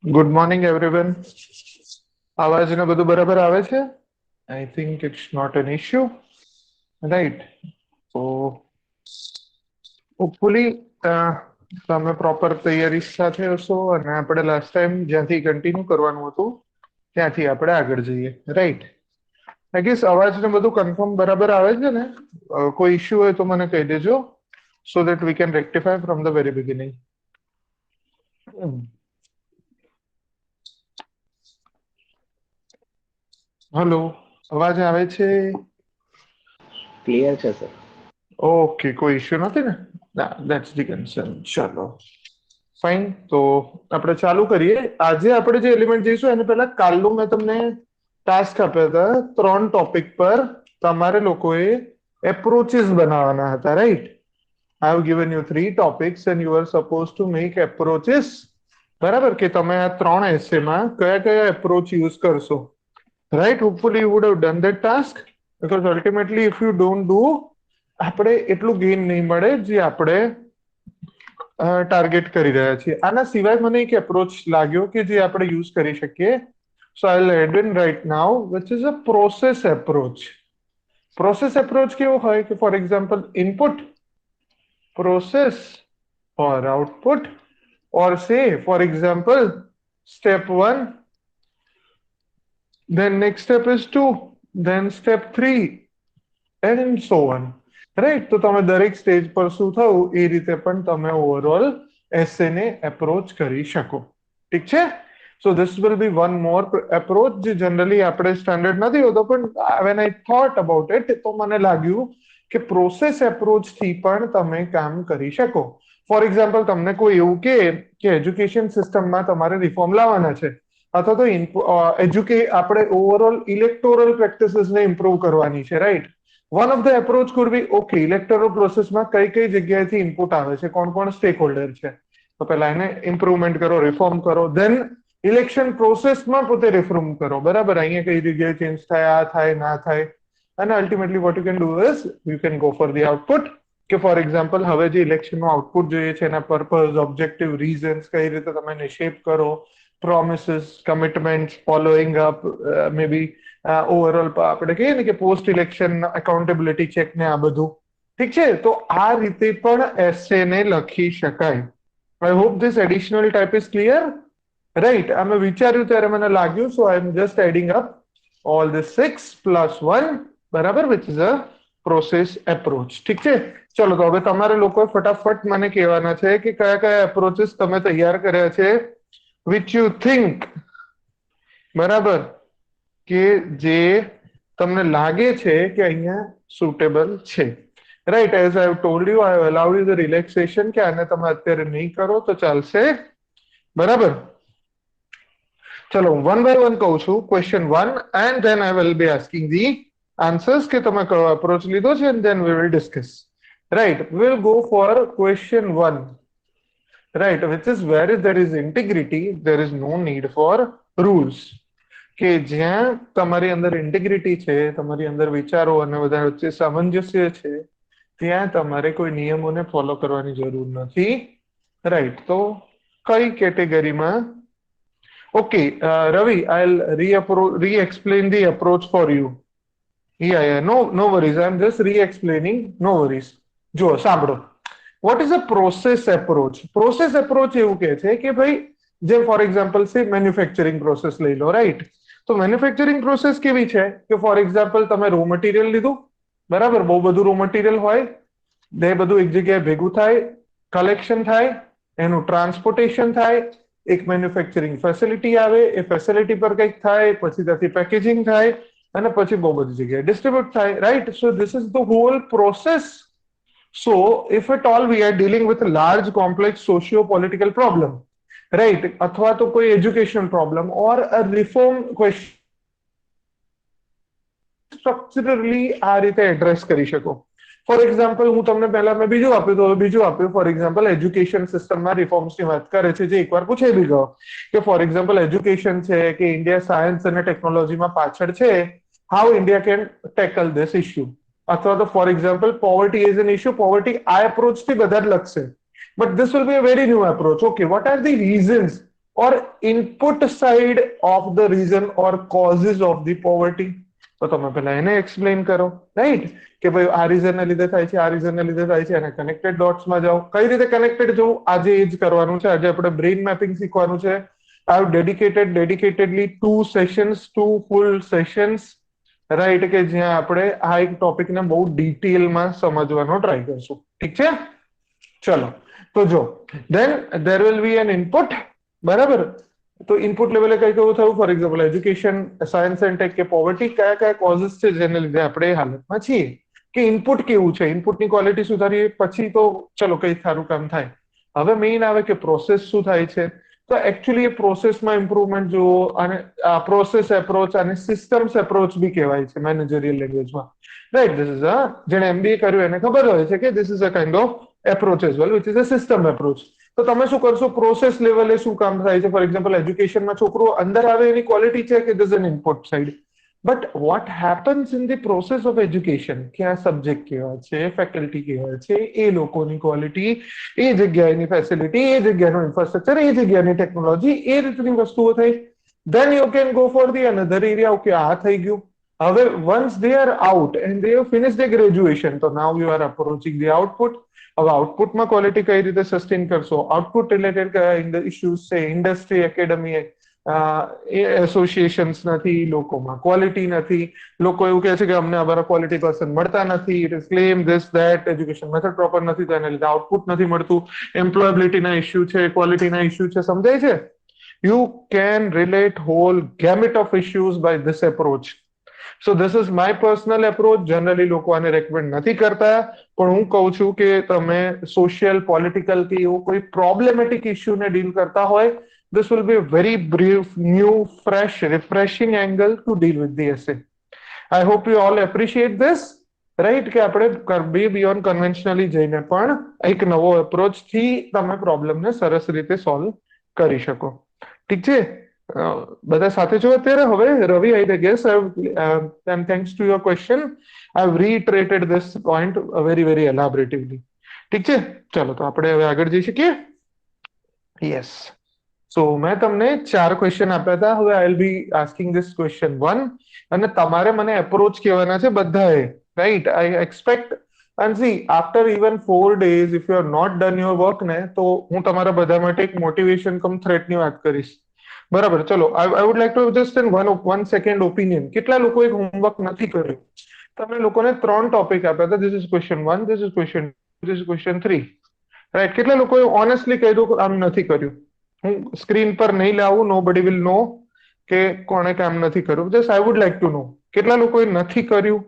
Good morning everyone. અવાજ ને બધું બરાબર આવે છે? I think it's not an issue, right? તો હોપફુલી તમે પ્રોપર તૈયારી સાથે હશો અને આપણે લાસ્ટ ટાઈમ જ્યાંથી કન્ટિન્યુ કરવાનું હતું ત્યાંથી આપણે આગળ જઈએ, રાઈટ? આઈ ગેસ અવાજ ને બધું કન્ફર્મ બરાબર આવે છે ને? કોઈ ઇશ્યુ હોય તો મને કહી દેજો, so that we can rectify from the very beginning. Hello, અવાજ આવે છે? ક્લિયર છે સર. ઓકે, કોઈ ઇશ્યુ નથી ને? ના, ધેટ્સ ધી કન્સર્ન. ચાલો, ફાઇન. તો આપણે ચાલુ કરીએ. આજે આપણે જે એલિમેન્ટ જઈશું એને પહેલા કાલનું મેં તમને ટાસ્ક આપ્યા હતા. 3 ટોપિક પર તમારે લોકોએ એપ્રોચીસ બનાવવાના હતા, right? I have given you 3 topics and you are suppose to make approaches. બરાબર? કે તમે આ 3 એસેમાં કયા કયા એપ્રોચ યુઝ કરશો, right? Hopefully you would have done that task, because ultimately if you don't do, આપણે એટલું ગેઇન નહીં મળે જે આપણે ટાર્ગેટ કરી રહ્યા છીએ. આના સિવાય મને એક એપ્રોચ લાગ્યો કે જે આપણે યુઝ કરી શકીએ. So I will add in right now, which is a process approach. Process approach કેવો હોય કે for example input, process or output, or say for example step 1, then next step is 2, then step 3 and so on, right? તો તમે દરેક stage પર શું થયું એ રીતે પણ તમે ઓવરઓલ એસે ને એપ્રોચ કરી શકો, ઠીક છે? So this will be one more approach જે જનરલી આપણે સ્ટાન્ડર્ડ નથી હોતો, પણ when I thought about it તો મને લાગ્યું કે પ્રોસેસ એપ્રોચ થી પણ તમે કામ કરી શકો. ફોર એક્ઝામ્પલ તમને કોઈ એવું કે એજ્યુકેશન સિસ્ટમમાં તમારે રિફોર્મ લાવવાના છે, અથવા તો આપણે ઓવરઓલ ઇલેક્ટોરલ પ્રેક્ટિસીસને ઇમ્પ્રૂવ કરવાની છે, right? One of the approach food B okay, electoral પ્રોસેસમાં કઈ કઈ જગ્યાએથી ઇનપુટ આવે છે, કોણ કોણ સ્ટેક હોલ્ડર છે, તો પહેલા એને ઇમ્પ્રુવમેન્ટ કરો, રિફોર્મ કરો, ધેન ઇલેક્શન પ્રોસેસમાં પોતે રિફોર્મ કરો. બરાબર? અહીંયા કઈ જગ્યાએ ચેન્જ થાય, આ થાય, ના થાય. અને ultimately what you can do is you can go for the output, કે ફોર એક્ઝામ્પલ હવે જે ઇલેક્શનનું આઉટપુટ જોઈએ છે એના પર્પઝ, ઓબ્જેક્ટિવ, રીઝન્સ કઈ રીતે તમે એને શેપ કરો, પ્રોમિસીસ, કમિટમેન્ટ, ફોલોઈંગ અપ, મે બી ઓવરઓલ આપણે કહીએ ને કે પોસ્ટ ઇલેક્શન એકાઉન્ટેબિલિટી ચેક ને આ બધું, ઠીક છે? તો આ રીતે પણ એસે ને લખી શકાય. I hope this additional type is clear, right? અમે વિચાર્યું ત્યારે મને લાગ્યું, so I am just adding up all the 6 + 1, બરાબર, which is a process approach, ઠીક છે? ચલો, તો હવે તમારે લોકો ફટાફટ મને કહેવાના છે કે કયા કયા એપ્રોચીસ તમે તૈયાર કર્યા છે, વિચ યુ થિંક, બરાબર, કે જે તમને લાગે છે કે અહીંયા સુટેબલ છે, right? As I have told you, I have allowed you the relaxation, કે આને તમે અત્યારે નહીં કરો તો ચાલશે, બરાબર? ચલો, વન બાય વન કહું છું. Question 1 and then I will be asking the answers કે તમે કયો અપ્રોચ લીધો છે, and then we will discuss, right? We will go for question 1, right, which is wear there is integrity there is no need for rules. કે જ્યાં તમારી અંદર integrity છે, તમારી અંદર વિચારો અને બધા વચ્ચે સામંજસ્ય છે, ત્યાં તમારે કોઈ નિયમોને ફોલો કરવાની જરૂર નથી, રાઈટ? તો કઈ કેટેગરીમાં? Okay, Ravi, I re-explain the approach for you. Yeah, no worries, I am just re-explaining, no worries. જો સાંભળો, vote is a process approach? Process approach એવું કહે છે કે ભાઈ, જેમ ફોર એક્ઝામ્પલ છે મેન્યુફેક્ચરિંગ પ્રોસેસ લઈ લો, રાઈટ? તો મેન્યુફેક્ચરિંગ પ્રોસેસ કેવી છે કે ફોર એક્ઝામ્પલ તમે રો મટીરિયલ લીધું, બરાબર? બહુ બધું રો મટીરિયલ હોય, એ બધું એક જગ્યાએ ભેગું થાય, કલેક્શન થાય, એનું ટ્રાન્સપોર્ટેશન થાય, એક મેન્યુફેક્ચરિંગ ફેસિલિટી આવે, એ ફેસિલિટી પર કંઈક થાય, પછી ત્યાંથી પેકેજિંગ થાય, અને પછી બહુ બધી જગ્યાએ ડિસ્ટ્રીબ્યુટ થાય, right? So this is the hall process. So, if at all we are dealing with a large, complex socio-political problem, right? અથવા તો કોઈ educational problem or a reform question, structurally આ રીતે એડ્રેસ કરી શકો. ફોર એક્ઝામ્પલ, હું તમને પહેલા મેં બીજું આપ્યું, તો બીજું આપ્યું. ફોર એક્ઝામ્પલ, એજ્યુકેશન સિસ્ટમમાં રિફોર્મ્સની વાત કરે છે, જે એકવાર પૂછાઈ બી ગયો કે ફોર એક્ઝામ્પલ એજ્યુકેશન છે કે ઇન્ડિયા સાયન્સ અને ટેકનોલોજીમાં પાછળ છે, how India can tackle this issue. અથવા તો for example poverty is an issue, poverty આ એપ્રોચથી બધા જ લખશે, but this will be a very new approach. Okay, vote are the reasons or input side of the reason or causes of the poverty? તો તમે પહેલા એને explain કરો, right? કે ભાઈ આ રીઝન ના લીધે થાય છે, આ રીઝન ના લીધે થાય છે, અને કનેક્ટેડ ડોટ્સમાં જાઓ. કઈ રીતે કનેક્ટેડ જવું આજે એ જ કરવાનું છે. આજે આપણે બ્રેઇન મેપિંગ શીખવાનું છે. I have dedicatedly 2 sessions, 2 full sessions, right, કે જ્યાં આપણે આ એક ટોપિકને બહુ ડિટેલમાં સમજવાનો ટ્રાય કરશું. ઠીક છે, ચલો. તો જો then there will be an input, બરાબર? તો ઇનપુટ લેવલે કઈ કેવું થયું? For example education, science and tech કે પોવર્ટી, કયા કયા કોઝિસ છે જેને લીધે આપણે એ હાલતમાં છીએ? કે ઇનપુટ કેવું છે, ઇનપુટની ક્વોલિટી સુધારીએ પછી તો ચલો કઈ સારું કામ થાય. હવે મેઇન આવે કે પ્રોસેસ શું થાય છે. તો એકચ્યુઅલી એ પ્રોસેસમાં ઇમ્પ્રુવમેન્ટ જુઓ, અને પ્રોસેસ એપ્રોચ અને સિસ્ટમ્સ એપ્રોચ બી કહેવાય છે મેનેજરિયલ લેંગ્વેજમાં, રાઈટ? ધીસ ઇઝ જેને MBA કર્યું એને ખબર હોય છે કે this is a kind of approach as well, which is a system approach. તો તમે શું કરશો? પ્રોસેસ લેવલે શું કામ થાય છે? ફોર એક્ઝામ્પલ એજ્યુકેશનમાં છોકરો અંદર આવે એની ક્વોલિટી છે કે this an input side. But what happens in the process of education, કે આ સબ્જેક્ટ કેવા છે, ફેકલ્ટી કેવા છે, એ લોકોની ક્વોલિટી, એ જગ્યાએની ફેસિલિટી, એ જગ્યાનું ઇન્ફ્રાસ્ટ્રક્ચર, એ જગ્યાની ટેકનોલોજી, એ રીતની વસ્તુઓ થઈ. Then you can go for the another area. Okay, આ થઈ ગયું. હવે once they are out and they have finish the graduation, તો now you are approaching the output. હવે આઉટપુટમાં ક્વોલિટી કઈ રીતે સસ્ટેન કરશો? આઉટપુટ રિલેટેડ કયા ઇશ્યુઝ છે? ઇન્ડસ્ટ્રી, એકેડમી, એ એસોસિએશન્સ નથી, લોકોમાં ક્વોલિટી નથી. લોકો એવું કહે છે કે અમને અમારા ક્વોલિટી પર્સન મળતા નથી, it is claim this that, education method proper નથી, તો એને લીધે આઉટપુટ નથી મળતું. એમ્પ્લોયેબિલિટીના ઇશ્યુ છે, ક્વોલિટીના ઇશ્યુ છે, સમજાય છે? You can relate whole gamut of issues by this approach. So this is my personal approach. Generally લોકો આને રેકમેન્ડ નથી કરતા, પણ હું કહું છું કે તમે સોશિયલ, પોલિટિકલ કે એવો કોઈ પ્રોબ્લેમેટિક ઇશ્યુને ડીલ કરતા હોય, this will be a very brief, new, fresh, refreshing angle to deal with the essay. I hope you all appreciate this, right? કે આપણે બી બિયોન્ડ કન્વેન્શનલી જઈને પણ એક નવો અપ્રોચ થી તમે પ્રોબ્લેમને સરસ રીતે સોલ્વ કરી શકો. ઠીક છે, બધા સાથે છો અત્યારે? હવે Ravi, I guess and thanks to your question I've reiterated this point very very elaboratively. ઠીક છે, ચલો તો આપણે હવે આગળ જઈ શકીએ. યસ. સો મેં તમને 4 ક્વેશ્ચન આપ્યા હતા. હવે I will be asking this question 1, અને તમારે મને એપ્રોચ કહેવાના છે બધાએ, right? I expect and see after even 4 days if you have not done your work ને, તો હું તમારા બધા માટે એક મોટિવેશન કમ થ્રેટ ની વાત કરીશ, બરાબર? ચલો, I would like to just an one second opinion. કેટલા લોકોએ હોમવર્ક નથી કર્યું? તમે લોકોને 3 ટોપિક આપ્યા હતા. This is question 1, this is question 2, this is question 3, right? કેટલા લોકોએ ઓનેસ્ટલી કહી દો આમ નથી કર્યું? હું સ્ક્રીન પર નહીં લાવું, નો બડી વિલ નો કે કોણે કામ નથી કર્યું. Just I would like to know કેટલા લોકોએ નથી કર્યું,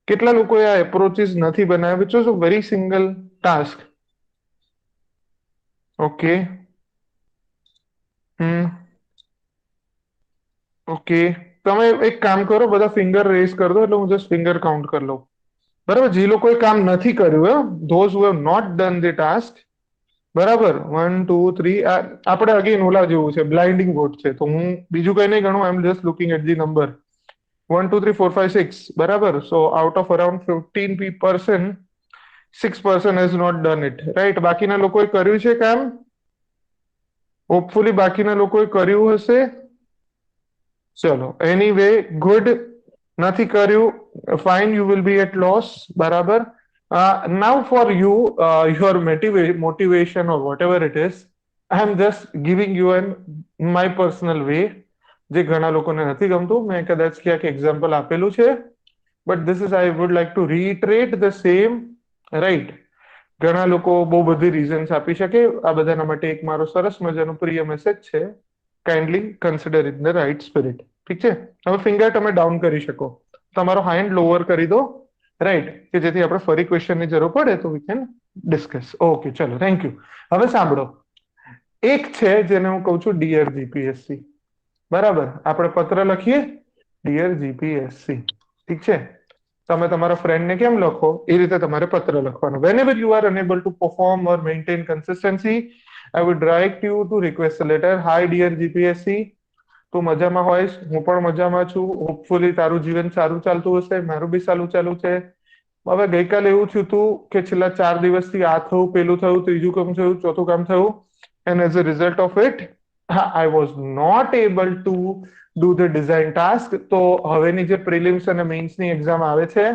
કેટલા લોકોએ આ એપ્રોચીસ નથી બનાવ્યા, which was a very single task. Okay, okay. તમે એક કામ કરો, બધા ફિંગર રેઝ કરી દો એટલે હું જસ્ટ ફિંગર કાઉન્ટ કરી લઉં, બરાબર? જે લોકોએ કામ નથી કર્યું, those who have not done the task, બરાબર? 1 2 3. આપણે અગેન ઓલા જેવું છે, બ્લાઇન્ડિંગ વોટ છે, તો હું બીજું કઈ નહીં ગણું. I am just looking at the number 1 2 3 4 5 6, બરાબર? So out of around 15%, 6% has not done it, right? બાકીના લોકોએ કર્યું છે કામ? હોપફુલી બાકીના લોકોએ કર્યું હશે. ચલો, એનીવે, ગુડ. નથી કર્યું, fine, you will be at loss, બરાબર? Now for you, your motivation or whatever it is, I am just giving you an my personal way, જે ઘણા લોકોને નથી ગમતું. મેં કદાચ ક્યાંક એક્ઝામ્પલ આપેલું છે, but this is, I would like to reiterate the same, right? ઘણા લોકો બહુ બધી રીઝન્સ આપી શકે. આ બધાના માટે એક મારો સરસ મજાનો પ્રિય મેસેજ છે, kindly consider in the right spirit. ઠીક છે, હવે ફિંગર તમે ડાઉન કરી શકો, તમારો હેન્ડ લોઅર કરી દો, રાઈટ? કે જેથી આપણે ફરી ક્વેશ્ચનની જરૂર પડે તો વી કેન ડિસ્કસ. ઓકે, ચલો, થેન્ક યુ. હવે સાંભળો, એક છે જેને હું કહું છું ડિયર જીપીએસસી, બરાબર? આપણે પત્ર લખીએ, ડિયર જીપીએસસી, ઠીક છે? તમે તમારા ફ્રેન્ડને કેમ લખો એ રીતે તમારે પત્ર લખવાનો. whenever you are unable to perform or maintain consistency, I would write you to request a letter. Hi dear GPSC, તું મજામાં હોઈશ, હું પણ મજામાં છું. હોપફુલી તારું જીવન સારું ચાલતું હશે, મારું બી સારું ચાલુ છે. હવે ગઈકાલે એવું થયું હતું કે છેલ્લા 4 દિવસથી આ થયું, પેલું થયું, ત્રીજું કામ થયું, ચોથું કામ થયું, and as a result of it I was not able to do the design task. તો હવેની જે પ્રિલિમ્સ અને મેઇન્સની એક્ઝામ આવે છે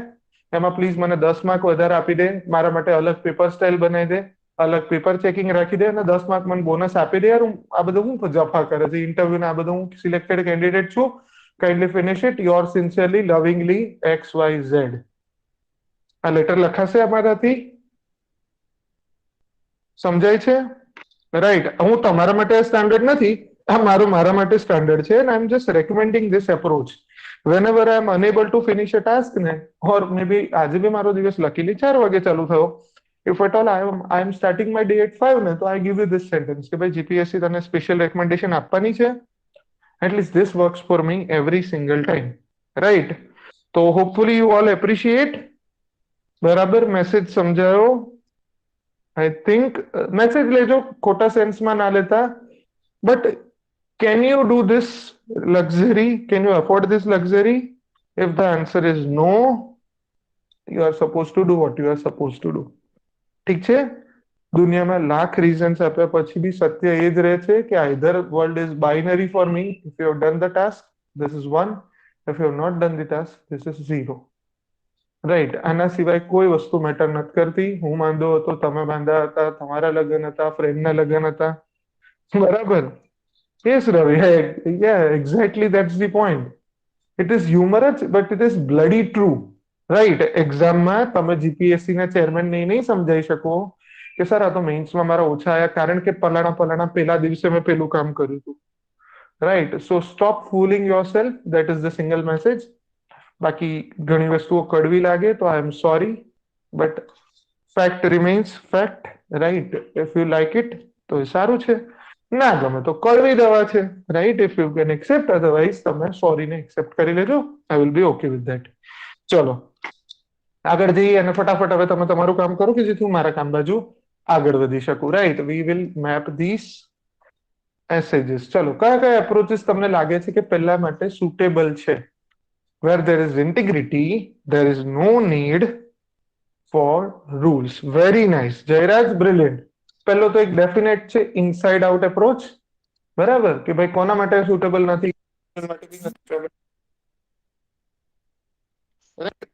એમાં પ્લીઝ મને 10 માર્ક વધારે આપી દે, મારા માટે અલગ પેપર સ્ટાઇલ બનાવી દે, અલગ પેપર ચેકિંગ રાખી દે અને 10 માર્ક મને બોનસ આપી દે. યાર આ બધું હું જફા કરે છે ઇન્ટરવ્યુ ને, આ બધું હું સિલેક્ટેડ કેન્ડિડેટ છું. Kindly finish it. Your sincerely લવિંગલી XYZ. આ લેટર લખાશે અમારાથી? સમજાય છે? રાઈટ. હું તમારા માટે સ્ટાન્ડર્ડ નથી, આ મારા માટે સ્ટાન્ડર્ડ છે and I am just recommending this approach. whenever I am unable to finish a task ને, or maybe આજે બી મારો દિવસ લકીલી 4 વાગે ચાલુ થયો, if at all I am starting my day at 5 ને, તો I give you this sentence કે ભાઈ જીપીએસસી તને સ્પેશિયલ રેકમેન્ડેશન આપવાની છે. at least this works for me every single time. right? તો હોપફુલી યુ ઓલ એપ્રિશિએટ. બરાબર message સમજાયો? I think message લેજો, ખોટા સેન્સમાં ના લેતા. But can you do this luxury? Can you afford this luxury? If the answer is no, you are supposed to do what you are supposed to do. ઠીક છે? દુનિયામાં lakh reasons આપ્યા પછી બી સત્ય એ જ રહે છે કે either world is binary for me. If you have done the task, this is 1. If you have not done the task, this is 0. Right. આના સિવાય કોઈ વસ્તુ મેટર નથી કરતી. હું માંદો હતો, તમે માંદા હતા, તમારા લગ્ન હતા, ફ્રેન્ડના લગ્ન હતા. બરાબર. Yes Ravi. yeah, exactly, that's the point. It is humorous but it is bloody true. Right. એક્ઝામમાં તમે જીપીએસસી ના ચેરમેન ને નહીં સમજાઈ શકો કે સર આ તો મેઇન્સમાં મારા ઓછા આવ્યા કારણ કે પલાણા પલાણા પેલા દિવસે મેં પેલું કામ કર્યું હતું. Right. So stop fooling yourself. That is the single message. બાકી ઘણી વસ્તુઓ કડવી લાગે તો I am sorry, but fact remains fact. Right. If you like it તો એ સારું છે, ના ગમે તો કડવી દવા છે. Right. If you can accept, otherwise તમે સોરીને એક્સેપ્ટ કરી લેજો. I will be okay with that. ચલો આગળ જઈએ અને ફટાફટ હવે તમે તમારું કામ કરો કે જેથી હું મારા કામ બાજુ આગળ વધી શકું. Right. We will map this messages. ચલો કયા કયા એપ્રોચીસ તમને લાગે છે કે પહેલા માટે સુટેબલ છે? where there is integrity, there is no need for rules. Very nice. Jayraj, brilliant. પહેલો તો એક ડેફિનેટ છે ઇનસાઇડ આઉટ એપ્રોચ. બરાબર કે ભાઈ કોના માટે સુટેબલ નથી,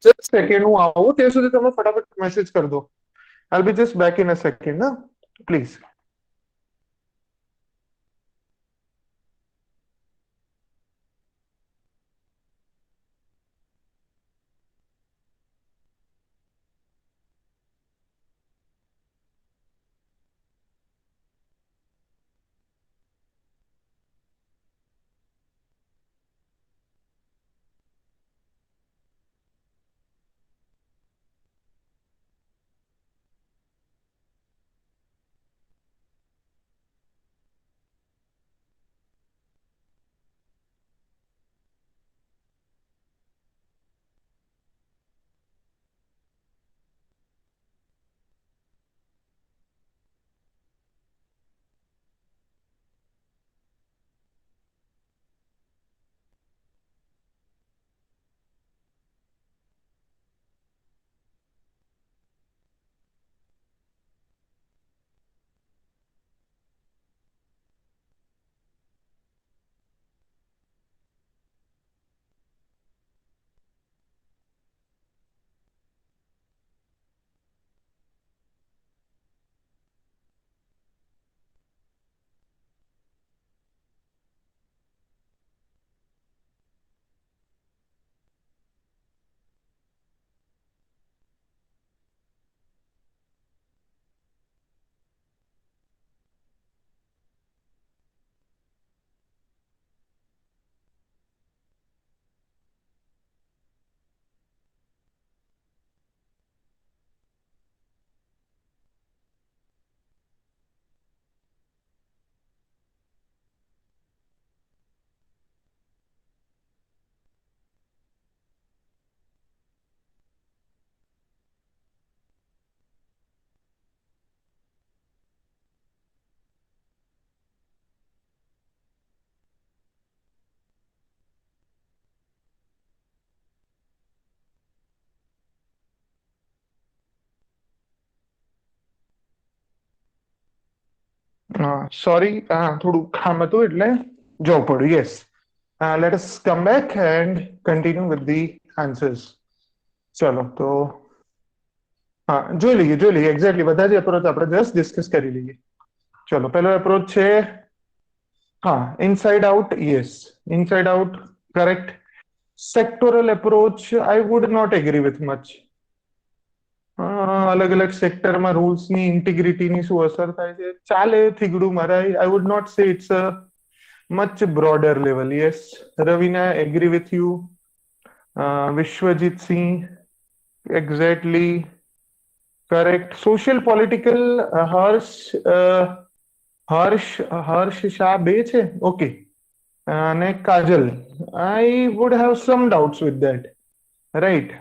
જસ્ટ સેકન્ડ હું આવું ત્યાં સુધી તમે ફટાફટ મેસેજ કરી દો. I be just back in a second ના, પ્લીઝ. સોરી, થોડું કામ હતું એટલે જવું પડ્યું. Yes, let us come back and continue with the answers. ચલો તો જોઈ લઈએ એક્ઝેક્ટલી બધા જ એપ્રોચ આપણે જસ્ટ ડિસ્કસ કરી લઈએ. ચલો, પહેલો એપ્રોચ છે inside out. Yes, inside out, correct. Sectoral approach I would not agree with much. અલગ અલગ સેક્ટરમાં રૂલ્સની ઇન્ટિગ્રિટીની શું અસર થાય છે, ચાલે થીગડું મરાય. I would not say it's a much broader level. Yes, Ravina agree with you. Vishwajit Singh, exactly correct. Social political, Harsh Shah બે છે. ઓકે. અને Kajal, I would have some doubts with that. Right.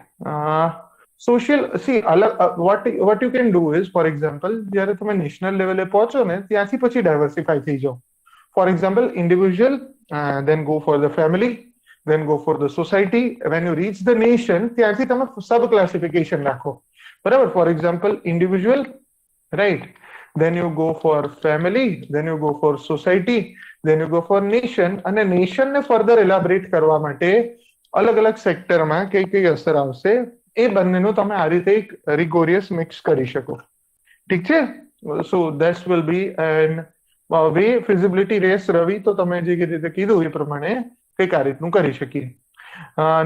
Social સી અલગ, what you can do is, for example, જ્યારે તમે national લેવલે પહોંચો ને ત્યાંથી પછી ડાયવર્સિફાઈ થઈ જાઓ. For example, individual, then go for the family, then go for the society. When you reach the nation, ત્યાંથી તમે સબ ક્લાસિફિકેશન રાખો. બરાબર? For example, individual, right, then you go for family, then you go for society, then you go for nation. અને નેશનને further એલાબરેટ કરવા માટે અલગ અલગ સેક્ટરમાં કઈ કઈ અસર આવશે એ બંનેનું તમે આ રીતે એક રિગોરિયસ મિક્સ કરી શકો. ઠીક છે? So that will be an way feasibility race. Ravi, તો તમે જે રીતે કીધું એ પ્રમાણે કંઈક આ રીતનું કરી શકીએ.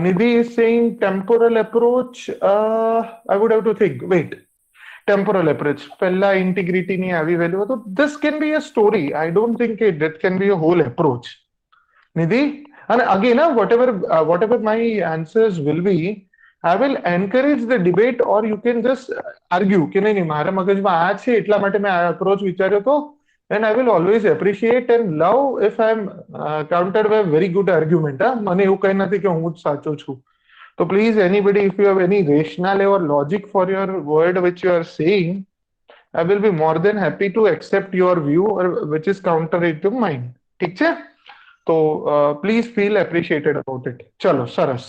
Nidhi is saying temporal approach. I would have to think. Wait, temporal approach પહેલા ઇન્ટિગ્રિટીની આવી વેલ્યુ હતો. This can be a story. I don't think that can be a whole approach. Nidhi, and again, whatever my answers will be, I will encourage the debate, or you can just argue કે નહીં મારા મગજમાં આ છે એટલા માટે મેં આ અપ્રોચ વિચાર્યો હતો. And I will always appreciate and love if I am countered by a very good argument. મને એવું કઈ નથી કે હું જ સાચો છું. So please, anybody, if you have any rationale or logic for your word which you are saying, I will be more than happy to accept your view or which is contrary to mine. ઠીક છે? તો please feel appreciated about it. ચલો, સરસ.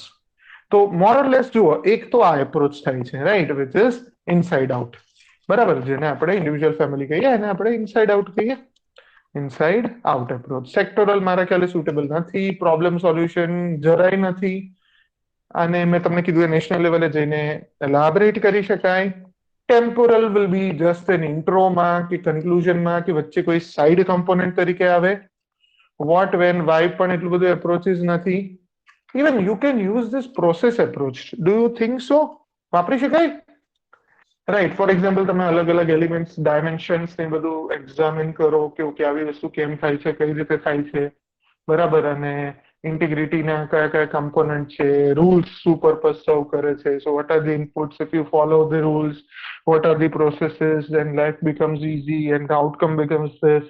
તો મોરલેસ જુઓ, એક તો આ એપ્રોચ થાય છે, right, which is inside out. બરાબર? જેને આપણે ઇન્ડિવિજ્યુઅલ ફેમિલી કહીએ એને આપણે ઇનસાઇડ આઉટ કહીએ. Inside out approach. સેક્ટોરલ મારા ખ્યાલે સુટેબલ નથી. પ્રોબ્લેમ સોલ્યુશન જરાય નથી. અને મેં તમને કીધું એ નેશનલ લેવલે જઈને એલાબરેટ કરી શકાય. Temporal will be just an ઇન્ટ્રોમાં કે કન્ક્લુઝનમાં કે વચ્ચે કોઈ સાઇડ કમ્પોનેન્ટ તરીકે આવે. વોટ, વેન, વાય પણ એટલું બધું એપ્રોચીસ નથી. Even you can use this process approach. Do you think so? વાપરી શકાય? રાઈટ. ફોર એક્ઝામ્પલ, તમે અલગ અલગ એલિમેન્ટ્સ, ડાયમેન્શન્સ ને બધું એક્ઝામિન કરો કે ઓકે આવી વસ્તુ કેમ થાય છે, કઈ રીતે થાય છે. બરાબર? અને ઇન્ટિગ્રિટીના કયા કયા કમ્પોનન્ટ છે, રૂલ્સ શું પર્પઝ સર્વ કરે છે. So vote are the inputs, if you follow the rules, what are the processes, then life becomes easy and the outcome becomes this.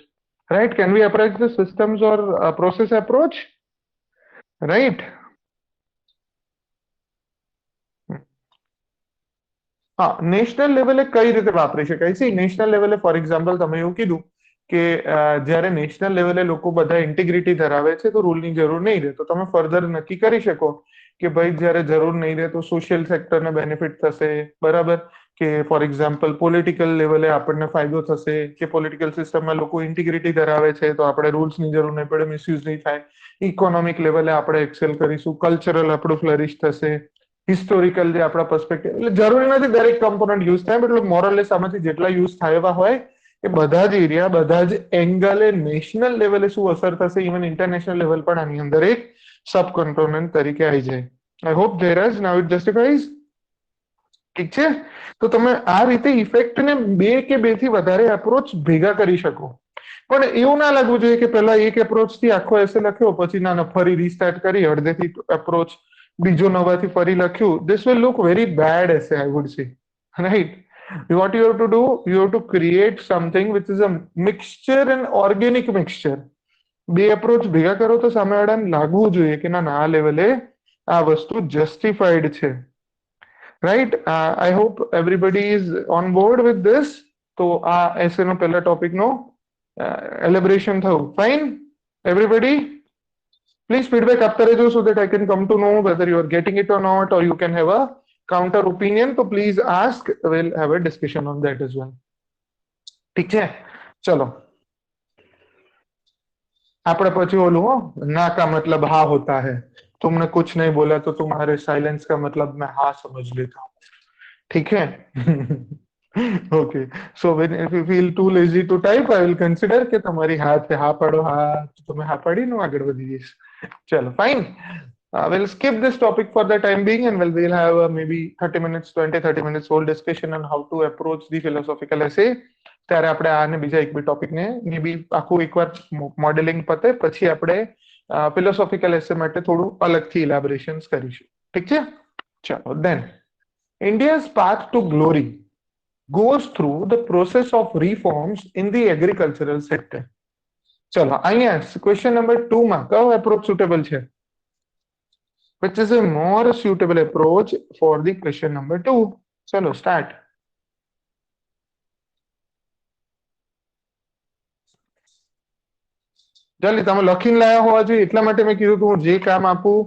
Right? Can we approach the systems or process approach? Right? National લેવલે કઈ રીતે વાપરી શકાય? C, national લેવલે for example તમે એવું કીધું કે જ્યારે નેશનલ લેવલે લોકો બધા ઇન્ટિગ્રિટી ધરાવે છે તો રૂલની જરૂર નહીં રહે. તો તમે ફર્ધર નક્કી કરી શકો કે ભાઈ જ્યારે જરૂર નહીં રહે તો સોશિયલ સેક્ટરને બેનિફિટ થશે. બરાબર? કે ફોર એક્ઝામ્પલ પોલિટિકલ લેવલે આપણને ફાયદો થશે કે પોલિટિકલ સિસ્ટમમાં લોકો ઇન્ટિગ્રિટી ધરાવે છે તો આપણે રૂલ્સની જરૂર નહીં પડે, મિસયુઝ નહીં થાય. ઇકોનોમિક લેવલે આપણે એક્સેલ કરીશું, કલ્ચરલ આપણું ફ્લરિશ થશે, હિસ્ટોરિકલ જે આપણા પર્સપેક્ટિવ. એટલે જરૂરી નથી દરેક કમ્પોનન્ટ યુઝ થાય, એટલે મોરલેસ આમાંથી જેટલા યુઝ થાય એવા હોય એ બધા જ એરિયા, બધા જ એંગલે નેશનલ લેવલે શું અસર થશે, ઇવન ઇન્ટરનેશનલ લેવલ પણ આની અંદર એક સબ કમ્પોનન્ટ તરીકે આવી જાય. I hope there is now it justifies. ઠીક છે? તો તમે આ રીતે ઇફેક્ટને બે કે બે થી વધારે એપ્રોચ ભેગા કરી શકો. પણ એવું ના લાગવું જોઈએ કે પહેલા એક એપ્રોચ થી આખો એસે લખ્યો પછી ના ફરી રીસ્ટાર્ટ કરી અડધેથી એપ્રોચ બીજો નવાથી ફરી લખ્યું. This will look very bad essay, I would say. Right? What you have to do, you have to create something which is a mixture, and organic mixture. બે એપ્રોચ ભેગા કરો તો સામેવાળાને લાગવું જોઈએ કે ના આ લેવલે આ વસ્તુ જસ્ટિફાઈડ છે. Right? I hope everybody is on board with this. તો આ એસે નો પહેલા ટોપિક નો એલેબરેશન થયું. Fine everybody? Please feedback આપતા રહેજો so that I can come to know whether you are getting it or not, or you can have a counter opinion. So please ask. We'll have a discussion on that as well. ઠીક છે? ચલો. આપણે પછી ઓલું હો, ના કા મતલબ હા હોતા है, तुमने कुछ नहीं बोला तो तुम्हारे साइलेंस का मतलब मैं हाँ समझ लेता हूँ. ठीक है. Okay. So when if you feel too lazy to type, I will consider કે તમારી હા પાડો, હા તો તમે હા પાડીને હું આગળ વધી જઈશ. ચલો fine. We'll skip this topic for the time being and we'll have maybe 30 minutes, 20-30 minutes whole discussion on how to approach the philosophical essay. ત્યારે આપણે આને બીજા એક બી ટોપિકને મેબી આખું એકવાર મોડેલિંગ પતે પછી આપણે ફિલોસોફિકલ એસે માટે થોડું અલગથી ઇલાબોરેશન્સ કરીશું. ઠીક છે. ચલો then India's path to glory goes through the process of reforms in the agricultural sector. ચલો અહીંયા ક્વેશ્ચન નંબર 2 માં કયો એપ્રોચ સુટેબલ છે? Which is a more suitable approach for the question number 2? ચલો start. જલ્દી તમે લખીને લાયા હોવા જોઈએ એટલા માટે મેં કીધું કે હું જે કામ આપું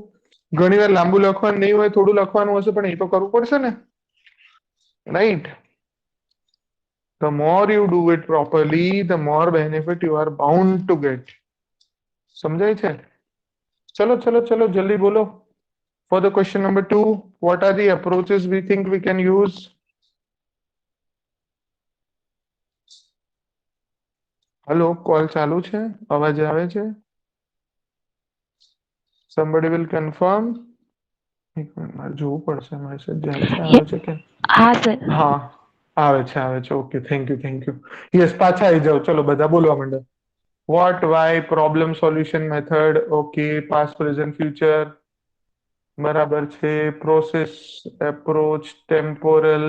ઘણીવાર લાંબુ લખવાનું નહીં હોય, થોડું લખવાનું હશે, પણ એ તો કરવું પડશે ને, right? The more you do it properly, the more benefit you are bound to get. સમજાય છે? ચલો ચલો ચલો જલ્દી બોલો. For the question number 2, what are the approaches we think we can use? Hello, call ચાલુ છે? અવાજ આવે છે? Somebody will confirm. એક મિનિટ મારે જોવું પડશે મેસેજ જાય છે આવે છે કે હા સર. હા આવે છે. Okay, thank you. યસ, પાછા આવી જાઓ. ચલો બધા બોલવા માંડો. What, why, problem solution method. Okay, past present future બરાબર છે. Process, approach, temporal,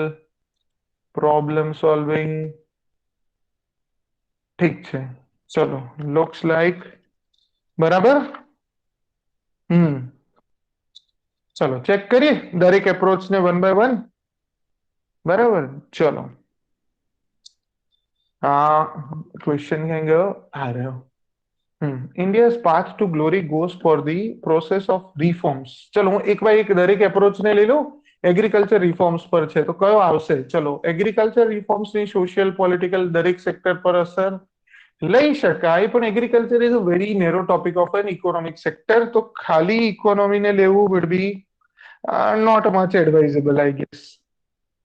problem solving. ઠીક છે. ચલો, લુક્સ લાઈક બરાબર. ચલો ચેક કરીએ દરેક એપ્રોચ ને વન બાય વન. બરાબર. ચલો ક્વેશ્ચન ક્યાં ગયો? આ રહ્યો. India's path to glory goes for the process of reforms. ચલો હું એક બાય એક દરેક એપ્રોચ ને લઈ લઉં. એગ્રીકલ્ચર રિફોર્મ્સ પર છે તો કયો આવશે? ચલો, એગ્રીકલ્ચર રિફોર્મ્સ ની સોશિયલ પોલિટિકલ દરેક સેક્ટર પર અસર લઈ શકાય, પણ agriculture is a very narrow topic of an economic sector, તો ખાલી ઇકોનોમીને લેવું would be not much advisable, I guess.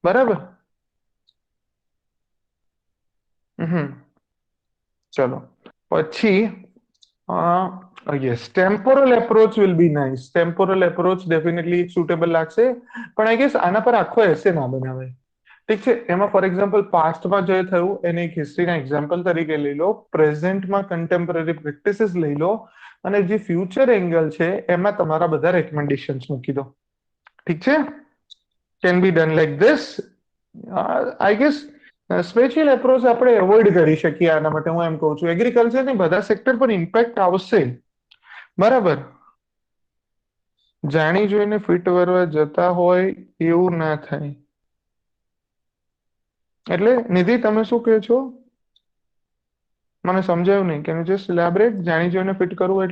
બરાબર. ચલો પછી yes, temporal approach will B nice. Temporal approach definitely suitable લાગશે, પણ આઈ ગેસ આના પર આખો એસે ના બનાવાય. ઠીક છે. એમાં ફોર એક્ઝામ્પલ પાસ્ટમાં જે થયું એને એક હિસ્ટ્રીના એક્ઝામ્પલ તરીકે લઈ લો, પ્રેઝન્ટમાં કન્ટેમ્પરરી પ્રેક્ટિસીસ લઈ લો, અને જે ફ્યુચર એંગલ છે એમાં તમારા બધા રેકમેન્ડેશન્સ મૂકી દો. ઠીક છે. Can be done like this. I guess special approach આપણે એવોઇડ કરી શકીએ આના માટે. હું એમ કહું છું એગ્રીકલ્ચરની બધા સેક્ટર પર ઇમ્પેક્ટ આવશે. બરાબર. જાણી જોઈને ફિટ વરવા જતા હોય એવું ના થાય. એટલે નિધિ તમે શું કહો છો? મને સમજાયું નહીં. Can you just elaborate? જાણી જોઈને ફિટ કરવું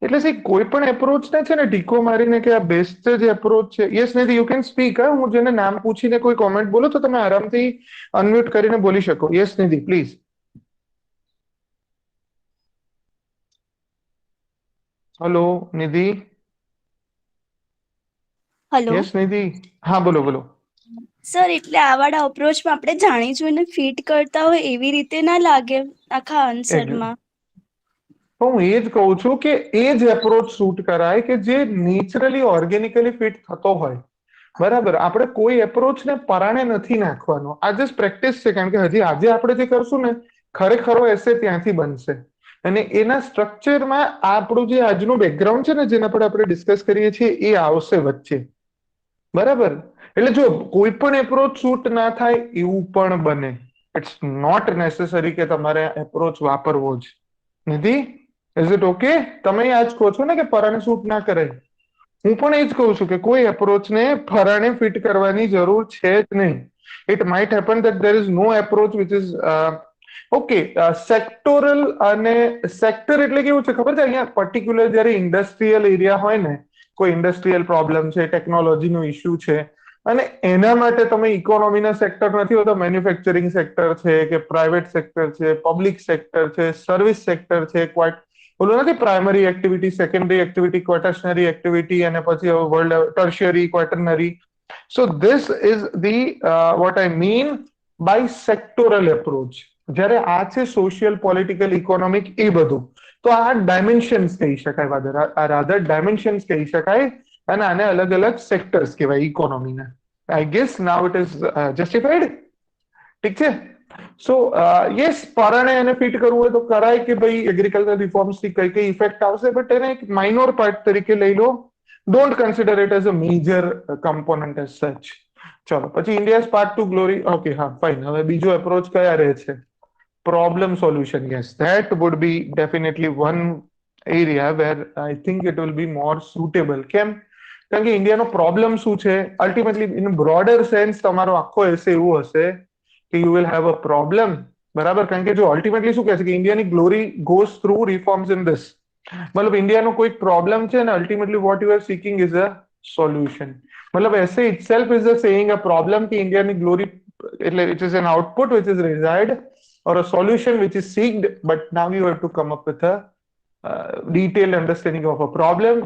એટલે કોઈ પણ એપ્રોચ ને છે ને ટીકો મારીને કે આ બેસ્ટ જ એપ્રોચ છે. Yes Nidhi, you can speak. હું જેને નામ પૂછીને કોઈ કોમેન્ટ બોલો તો તમે આરામથી અનમ્યુટ કરીને બોલી શકો. Yes Nidhi, please. Hello Nidhi. Hello yes Nidhi, હા બોલો બોલો. સર, એટલે આ વાળા અપ્રોચમાં આપણે જાણી જોઈને ફિટ કરતા હોય એવી રીતે ના લાગે આખા આન્સરમાં. હું એ જ કહું છું કે એ જ એપ્રોચ શૂટ કરાય કે જે નેચરલી ઓર્ગેનિકલી ફિટ થતો હોય. બરાબર. આપણે કોઈ એપ્રોચને પરાણે નથી નાખવાનો. આ જસ્ટ પ્રેક્ટિસ છે, કારણ કે હજી આજે આપણે જે કરશું ને ખરેખરો એસે ત્યાંથી બનશે. અને એના સ્ટ્રક્ચરમાં આપણું જે આજનું બેકગ્રાઉન્ડ છે ને જેના પર આપણે ડિસ્કસ કરીએ છીએ એ આવશે વચ્ચે. બરાબર. એટલે જો કોઈ પણ એપ્રોચ શૂટ ના થાય એવું પણ બને. ઇટ્સ નોટ નેસેસરી કે તમારે એપ્રોચ વાપરવો જ. નિધિ, ઇઝ ઇટ ઓકે? તમે આજ કહો છો ને કે પરાણે શૂટ ના કરે. હું પણ એ જ કહું છું કે કોઈ એપ્રોચને ફરાણે ફિટ કરવાની જરૂર છે જ નહીં. It might happen that there is no approach which is okay. Sectoral અને સેક્ટર એટલે કેવું છે ખબર છે? અહીંયા પર્ટિક્યુલર જયારે ઇન્ડસ્ટ્રીયલ એરિયા હોય ને, કોઈ ઇન્ડસ્ટ્રીયલ પ્રોબ્લેમ છે, ટેકનોલોજીનો ઇસ્યુ છે, અને એના માટે તમે ઇકોનોમીના સેક્ટર નથી હોતા, મેન્યુફેક્ચરિંગ સેક્ટર છે કે પ્રાઇવેટ સેક્ટર છે, પબ્લિક સેક્ટર છે, સર્વિસ સેક્ટર છે, ઓલું નથી primary activity, secondary activity, quaternary activity, અને પછી world tertiary, quaternary. So this is the what I mean by sectoral approach. જ્યારે આ છે સોશિયલ, પોલિટિકલ, ઇકોનોમિક, એ બધું, તો આ ડાયમેન્શન્સ કહી શકાય, રાધર ડાયમેન્શન્સ કહી શકાય, અને આને અલગ અલગ સેક્ટર્સ કહેવાય ઇકોનોમીના. I guess now it is justified. ઠીક છે. સો યસ, પરાણે એને ફિટ કરવું હોય તો કરાય કે ભાઈ એગ્રીકલ્ચર રિફોર્મ્સ થી કઈ કઈ ઇફેક્ટ આવશે, બટ એને એક માઇનોર પાર્ટ તરીકે લઈ લો. Don't consider it as a major component as such. ચલો પછી India's part to glory. Okay, હા ફાઇન. હવે બીજો એપ્રોચ કયા રહે છે? Problem solution. Yes, that would be definitely one area where I think it will be more suitable. કેમ? કારણ કે ઇન્ડિયાનો પ્રોબ્લેમ શું છે અલ્ટિમેટલી, ઇન બ્રોડર સેન્સ તમારો આખો એસે એવું હશે કે you will have a problem. બરાબર? કારણ કે જો અલ્ટિમેટલી શું કહે છે કે ઇન્ડિયાની glory goes through reforms in this. મતલબ ઇન્ડિયાનો કોઈ પ્રોબ્લેમ છે ને ultimately what you are seeking is a solution. મતલબ essay itself is a saying a problem કે ઇન્ડિયાની ગ્લોરી, એટલે it is an output which is resized or a solution which is seeked, but now you have to come up with a detailed understanding of a problem,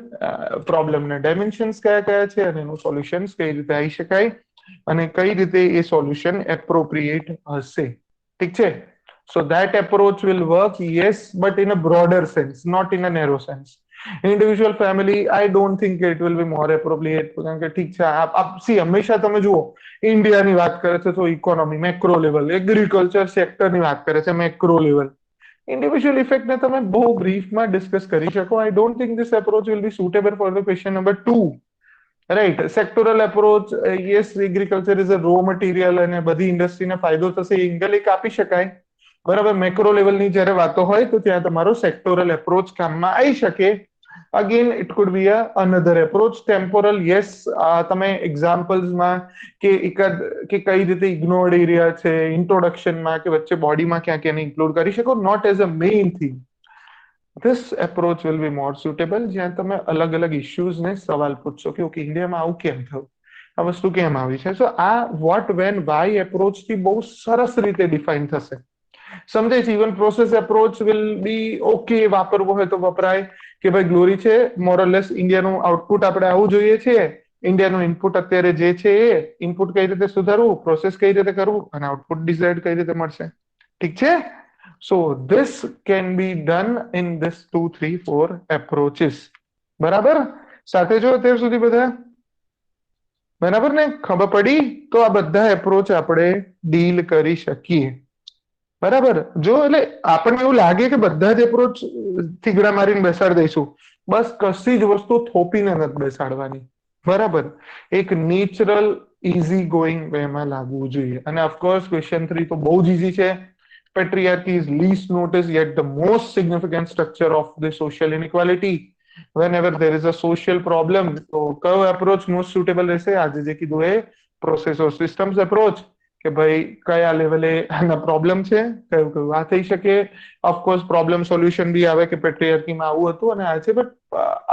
પ્રોબ્લેમના dimensions કયા કયા છે અને એનું solutions કઈ રીતે આવી શકાય અને કઈ રીતે એ સોલ્યુશન એપ્રોપ્રિએટ હશે. ઠીક છે. So that approach will work, yes, but in a broader sense, not in a narrow sense. Individual family, I don't think it will be more appropriate. કારણ કે ઠીક છે, સી હંમેશા તમે જુઓ ઇન્ડિયાની વાત કરે છે તો ઇકોનોમી મેક્રો લેવલ, એગ્રીકલ્ચર સેક્ટરની વાત કરે છે મેક્રો લેવલ. ઇન્ડિવિજ્યુઅલ ઇફેક્ટને તમે બહુ બ્રીફમાં ડિસ્કસ કરી શકો. આઈ don't think this approach will B suitable for the question number 2. Right, sectoral approach. Yes, agriculture is a raw material અને બધી ઇન્ડસ્ટ્રીને ફાયદો થશે, એંગલ એક આપી શકાય. બરાબર? મેક્રો લેવલની જ્યારે વાતો હોય તો ત્યાં તમારો સેક્ટોરલ એપ્રોચ કામમાં આવી શકે. Again it could B another approach. Temporal, yes, તમે એક્ઝામ્પલ્સમાં કે એકાદ કે કઈ રીતે ઇગ્નોર્ડ એરિયા છે ઇન્ટ્રોડક્શનમાં કે વચ્ચે બોડીમાં ક્યાં ક્યાં ઇન્ક્લુડ કરી શકો, not as a main thing. This approach will be more suitable, જ્યાં તમે અલગ અલગ ઇશ્યુઝને સવાલ પૂછશો કે ઓકે ઇન્ડિયામાં આવું કેમ થયું, આ વસ્તુ કેમ આવી છે. સો આ વોટ વેન વાય એપ્રોચ થી બહુ સરસ રીતે ડિફાઇન થશે. સમજાય છે? Even process approach will B okay, વાપરવો હોય તો વપરાય કે ભાઈ ગ્લોરી છે મોરલેસ ઇન્ડિયાનું આઉટપુટ આપણે આવું જોઈએ છે, ઇન્ડિયાનું ઇનપુટ અત્યારે જે છે એ ઇનપુટ કઈ રીતે સુધારવું, પ્રોસેસ કઈ રીતે કરવું અને આઉટપુટ ડિસાઇડ કઈ રીતે મળશે. ઠીક છે. So this can B done in this 2, 3, 4 approaches. બરાબર? સાથે જો અત્યાર સુધી બધા? બરાબર ને? ખબર પડી? તો આ બધા એપ્રોચ આપણે ડીલ કરી શકીએ. બરાબર? જો એટલે આપણને એવું લાગે કે બધા જ એપ્રોચ થીગડા મારીને બેસાડી દઈશું, બસ કશી જ વસ્તુ થોપીને નથી બેસાડવાની. બરાબર? એક નેચરલ ઇઝી ગોઈંગ વેમાં લાગવું જોઈએ. અને ઓફકોર્સ ક્વેશ્ચન 3 તો બહુ જ ઇઝી છે. Patriarchy is least noticed yet the most significant structure of the social inequality. Whenever there is a social problem, તો કયો એપ્રોચ મોસ્ટ સુટેબલ રહેશે? આજે જે કીધું એ પ્રોસેસ ઓર સિસ્ટમ્સ એપ્રોચ, કે ભાઈ કયા લેવલે આના પ્રોબ્લેમ છે, કયું કયું આ થઈ શકે. ઓફકોર્સ પ્રોબ્લેમ સોલ્યુશન બી આવે કે પેટ્રિયાર્કીમાં આવું હતું અને આ છે, બટ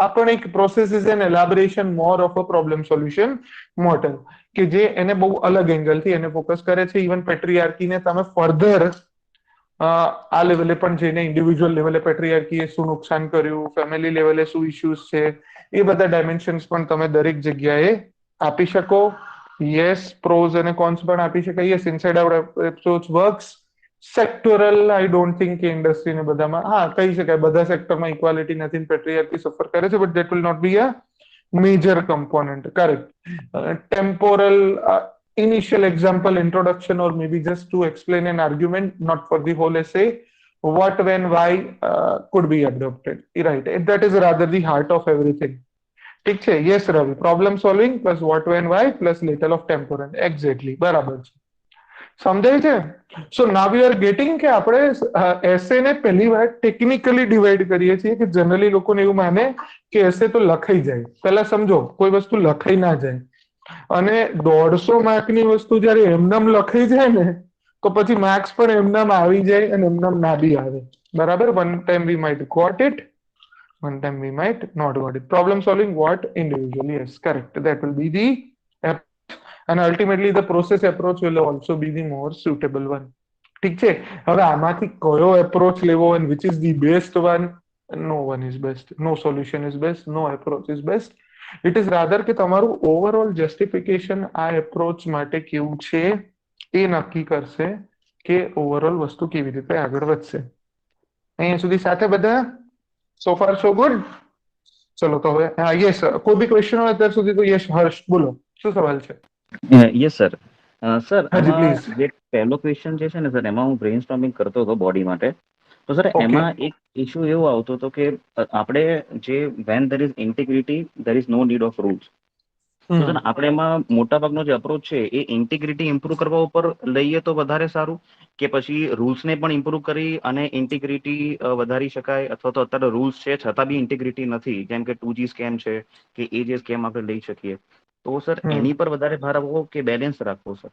આ પણ એક process is an elaboration more of a problem solution model, કે જે એને બહુ અલગ એંગલથી એને ફોકસ કરે છે. ઇવન પેટ્રિયાર્કીને તમે ફર્ધર આ લેવલે પણ જઈને ઇન્ડિવિજ્યુઅલ લેવલે પેટ્રિયાર્કીએ શું નુકસાન કર્યું, ફેમિલી લેવલે શું ઇશ્યુઝ છે, એ બધા ડાયમેન્શન્સ પણ તમે દરેક જગ્યાએ આપી શકો. યસ, પ્રોઝ અને કોન્સ પણ આપી શકાય. Yes, inside out approach works. Sectoral, I don't think કે ઇન્ડસ્ટ્રીને બધામાં, હા કહી શકાય બધા સેક્ટરમાં ઇક્વાલિટી નથી, પેટ્રિયાર્કી સફર કરે છે, but that will not be a major component. Correct. Temporal, initial example, introduction, or maybe just to explain an argument, not for the whole essay. What, when, why could be adopted. Right. That is rather the heart of everything. ઠીક છે. Yes Ravi, problem solving plus what when why plus little of temporal. Exactly બરાબર છે. સમજાય છે? So now you are getting કે આપણે એસે ને પહેલી વાર ટેકનિકલી ડિવાઈડ કરીએ છીએ, કે જનરલી લોકોને એવું માને કે એસે તો લખાઈ જાય. પહેલા સમજો, કોઈ વસ્તુ લખાઈ ના જાય. અને 150 માર્કની વસ્તુ જયારે એમનામ લખાઈ જાય ને, તો પછી માર્ક્સ પણ એમનામ આવી જાય અને એમનામ ના બી આવે. બરાબર? One time we might got it, one time we might not got it. Problem solving what individually? Yes, correct. That will be the approach. અને ultimately the process approach will also be the more suitable one. ઠીક છે, હવે આમાંથી કયો approach લેવો અને which is the best one? No one is best, no solution is best, no approach is best. It is rather કે તમારું overall justification આ એપ્રોચ માટે કેવું છે એ નક્કી કરશે કે ઓવરઓલ વસ્તુ કેવી રીતે આગળ વધશે. અહીંયા સુધી સાથે બધા? સો ફાર સો ગુડ? ચલો તો હવે યસ, કોઈ બી ક્વેશ્ચન હોય અત્યાર સુધી તો યસ હર્ષ બોલો, શું સવાલ છે? Yes sir. સર હાજી આમાં પ્લીઝ. જે પહેલો ક્વેશ્ચન જે છે ને સર, એમાં હું બ્રેઇન સ્ટોર્મિંગ કરતો હતો બોડી માટે. તો સર ઓકે. એમાં એક ઇશ્યુ એવો આવતો હતો કે આપણે જે when there is integrity there is no need of rules. તો સર આપણે એમાં મોટાભાગનો જે અપ્રોચ છે એ ઇન્ટિગ્રિટી ઇમ્પ્રૂવ કરવા ઉપર લઈએ તો વધારે સારું, કે પછી રૂલ્સને પણ ઇમ્પ્રૂવ કરી અને ઇન્ટિગ્રિટી વધારી શકાય, અથવા તો અત્યારે રૂલ્સ છે છતાં બી ઇન્ટિગ્રિટી નથી, જેમ કે 2G સ્કેમ છે કે એ જે સ્કેમ આપણે લઈ શકીએ, તો સર એની પર વધારે ભાર આપવો કે બેલેન્સ રાખવો સર?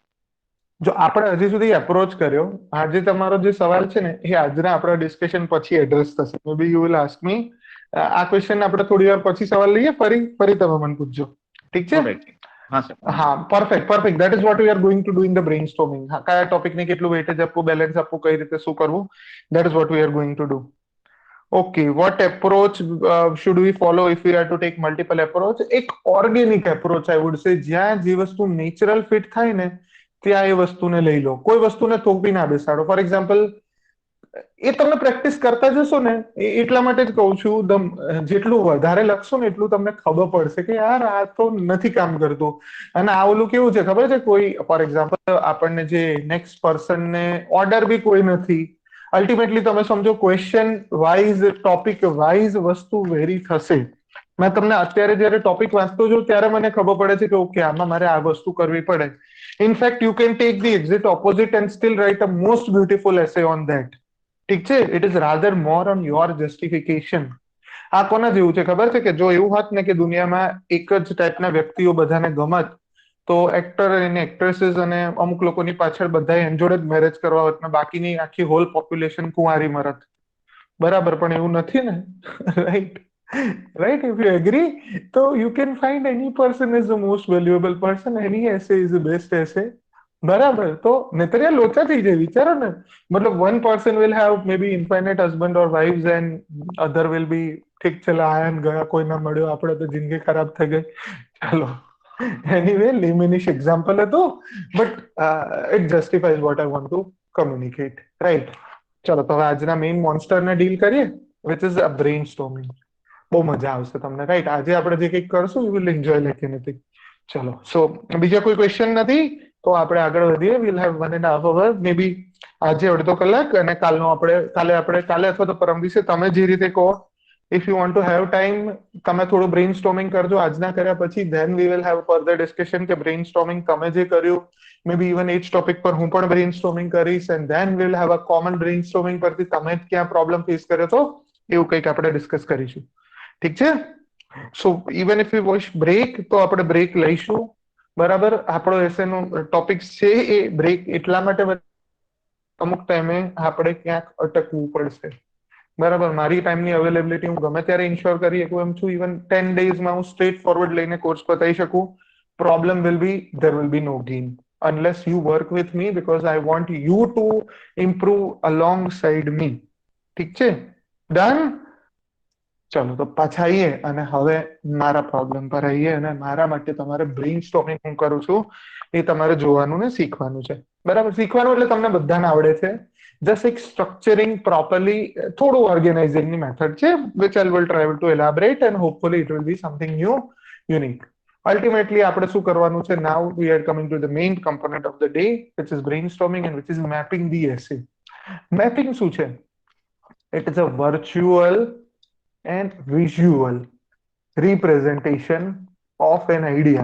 જો આપણે હજી સુધી એપ્રોચ કર્યો, આજે તમારો જે સવાલ છે ને એ આજના આપણા ડિસ્કશન પછી એડ્રેસ થશે. મે બી યુ વિલ આસ્ક મી આ ક્વેશ્ચન આપણે થોડી વાર પછી સવાલ લઈએ, ફરી તમે મને પૂછજો, ઠીક છે? ઓલરાઈટ. હા સર. હા, perfect perfect. That is what we are going to do in the brain storming. કયા ટોપિકને કેટલું વેટેજ આપવું, બેલેન્સ આપવું, કઈ રીતે શું કરવું, that is what we are going to do. Okay, what approach should we follow if we are to take multiple approach? એક organic approach I would say, જ્યાં જે વસ્તુ નેચરલ ફિટ થાય ને ત્યાં એ વસ્તુને લઈ લો, કોઈ વસ્તુને થોપી ના બેસાડો. ફોર એક્ઝામ્પલ, એ તમે પ્રેક્ટિસ કરતા જશો ને એટલા માટે જ કહું છું, જેટલું વધારે લખશો ને એટલું તમને ખબર પડશે કે યાર આ તો નથી કામ કરતું. અને આ ઓલું કેવું છે ખબર છે, કોઈ ફોર એક્ઝામ્પલ આપણને જે નેક્સ્ટ પર્સનને ઓર્ડર બી કોઈ નથી, અલ્ટિમેટલી તમે સમજો ક્વેશ્ચન વાઇઝ ટોપિક વાઇઝ વસ્તુ વેરી થશે. મેં તમને અત્યારે જયારે ટોપિક વાંચતો છું ત્યારે મને ખબર પડે છે કે ઓકે આમાં મારે આ વસ્તુ કરવી પડે. In fact you can take the exact opposite and still write a most beautiful essay on that. ઠીક છે, it is rather more on your justification. આ કોના જેવું છે ખબર છે, કે જો એવું હોત ને કે દુનિયામાં એક જ ટાઈપના વ્યક્તિઓ બધાને ગમત, તો એક્ટર અને એક્ટ્રેસીસ અને અમુક લોકોની પાછળ બધા એની જોડે જ મેરેજ કરવા હોત ને બાકીની આખી હોલ પોપ્યુલેશન કુંવારી મરત. બરાબર, પણ એવું નથી ને, right? Right, if you agree, તો you can find any person is the most valuable person, any essay is the best essay. બરાબર, તો નતરિયા લોચા થઈ જાય, વિચારો ને. મતલબ one person will have maybe infinite husband or wifes and other will be ઠીક છે આયન ગયા, કોઈ ના મળ્યો, આપણે તો જિંદગી ખરાબ થઈ ગઈ. ચાલો, એનીવે લિમિનિશ એક્ઝામ્પલ હતું, but it justifies what I want to communicate, right? ચલો તો હવે આજના મેઇન મોન્સ્ટરને ડીલ કરીએ, which is a brain storming. બહુ મજા આવશે તમને, રાઈટ? આજે આપણે જે કંઈક કરશું you will enjoy like anything. ચલો, સો બીજા કોઈ ક્વેશ્ચન નથી તો આપણે આગળ વધીએ. વિલ હેવ 1.5 અવર, મે બી આજે અડધો કલાક, અને કાલે અથવા તો પરમ દિવસે તમે જે રીતે કહો. If you want to have time, તમે થોડું બ્રેઇન સ્ટોર્મિંગ કરજો આજના કર્યા પછી, than we will have further discussion કે બ્રેઇન સ્ટોર્મિંગ તમે જે કર્યું, મે બી ઇવન એ જ ટોપિક પર હું પણ બ્રેઇન સ્ટોર્મિંગ કરીશ, and then will have a common brain storming પરથી તમે ક્યાં પ્રોબ્લેમ ફેસ કર્યો તો એવું કંઈક આપણે ડિસ્કસ કરીશું, ઠીક છે? So even if you wash break, તો આપણે બ્રેક લઈશું. બરાબર, આપણો એસેનો ટોપિક છે એ બ્રેક એટલા માટે અમુક ટાઈમે આપણે ક્યાંક અટકવું પડશે. બરાબર, મારી ટાઈમની અવેલેબિલિટી હું ગમે ત્યારે ઇન્શ્યોર કરી શકું એમ છું. ઇવન 10 days હું સ્ટ્રેટ ફોરવર્ડ લઈને કોર્સ પતાવી શકું. Problem will be there will be no gain unless you work with me, because I want you to improve alongside me. ઠીક છે, ડન? ચલો તો પાછા આવીએ અને હવે મારા પ્રોબ્લેમ પર આવીએ, અને મારા માટે તમારે બ્રેઇન સ્ટોર્મિંગ હું કરું છું એ તમારે જોવાનું ને શીખવાનું છે. બરાબર, શીખવાનું એટલે તમને બધાને આવડે છે, જસ્ટ એક સ્ટ્રક્ચરિંગ પ્રોપરલી, થોડું ઓર્ગેનાઇઝિંગની મેથડ છે, which I will try to elaborate and hopefully it will be something new, unique. Ultimately આપણે શું કરવાનું છે? Now we are coming to the main component of the day, which is brainstorming and which is mapping the essay. Mapping શું છે? It is a virtual and visual representation of an idea,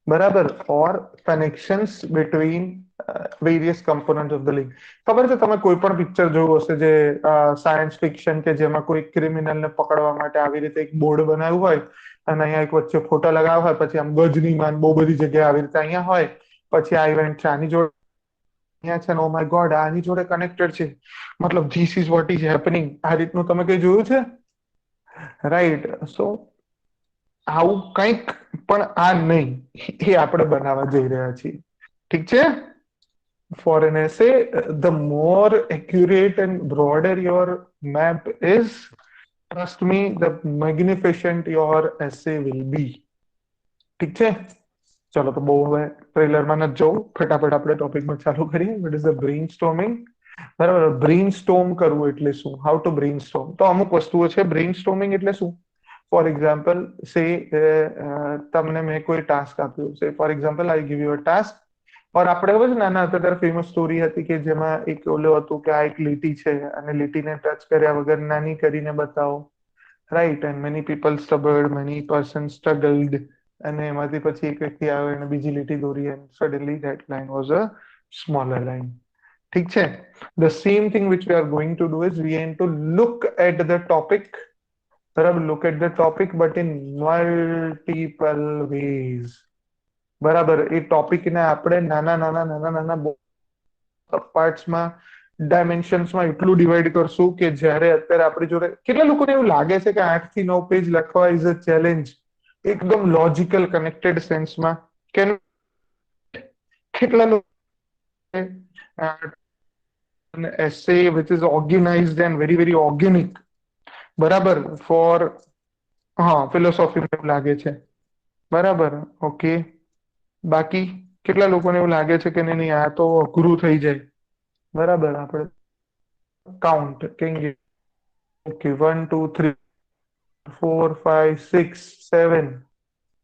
બરાબર, or connections between various components of the link. ખબર છે, તમે કોઈ પણ picture જોયું હશે જે સાયન્સ ફિક્શન કે જેમાં કોઈ ક્રિમિનલને પકડવા માટે આવી રીતે એક બોર્ડ બનાવ્યું હોય, અને અહીંયા એક વચ્ચે ફોટો લગાવ્યો હોય, પછી આમ ગજની માન બહુ બધી જગ્યાએ આવી રીતે અહીંયા હોય, પછી આ ઇવેન્ટ છે, આની જોડે અહીંયા છે, ઓ માય ગોડ આની જોડે કનેક્ટેડ છે, મતલબ this is what is happening. આ રીતનું તમે કઈ જોયું છે? રાઈટ. સો આવું કંઈક પણ આ નહીં, એ આપણે બનાવવા જઈ રહ્યા છીએ. ઠીક છે? For an essay, the more accurate and broader your map is, trust me, the magnificent your essay will be. ઠીક છે? ચલો તો બહુ હવે ટ્રેલરમાં નથી જવું, ફટાફટ આપણે ટોપિકમાં ચાલુ કરીએ. What is the brainstorming? બરાબર, બ્રેઇનસ્ટોર્મ કરવું એટલે શું? How to brainstorm? તો અમુક વસ્તુઓ છે. બ્રેઇનસ્ટોર્મિંગ એટલે શું? ફોર એક્ઝામ્પલ, સે તમને મેં કોઈ ટાસ્ક આપ્યું છે. For example, I give you a task. Or આપણે ખબર છે નાના હતા ત્યારે ફેમસ સ્ટોરી હતી કે જેમાં એક ઓલો હતું કે આ એક લીટી છે અને લીટીને ટચ કર્યા વગર નાની કરીને બતાવો, right? And many people stumbled, many person struggled, અને એમાંથી પછી એક વ્યક્તિ આવે અને બીજી લીટી દોરી and suddenly that line was a smaller line. ઠીક છે? The same thing which we are going to do is we aim to look at the topic, બરાબર, look at the topic but in multiple ways. બરાબર, એ ટોપિકને આપણે નાના નાના નાના નાના પાર્ટ્સમાં, ડાયમેન્શન્સમાં એટલું ડિવાઈડ કરશું કે જ્યારે અત્યારે આપણી જોડે કેટલા લોકોને એવું લાગે છે કે 8 થી 9 પેજ લખવા ઇઝ અ ચેલેન્જ, એકદમ લોજિકલ કનેક્ટેડ સેન્સમાં? કે કેટલા લોકો essay which is organized and very very organic, બરાબર, ફોર ફિલોસોફી એવું લાગે છે? બરાબર, ઓકે. બાકી કેટલા લોકોને એવું લાગે છે કે નહીં નહીં આ તો અઘરું થઈ જાય? બરાબર, આપણે કાઉન્ટ કહીએ, ઓકે, 1 2 3 4 5 6 7,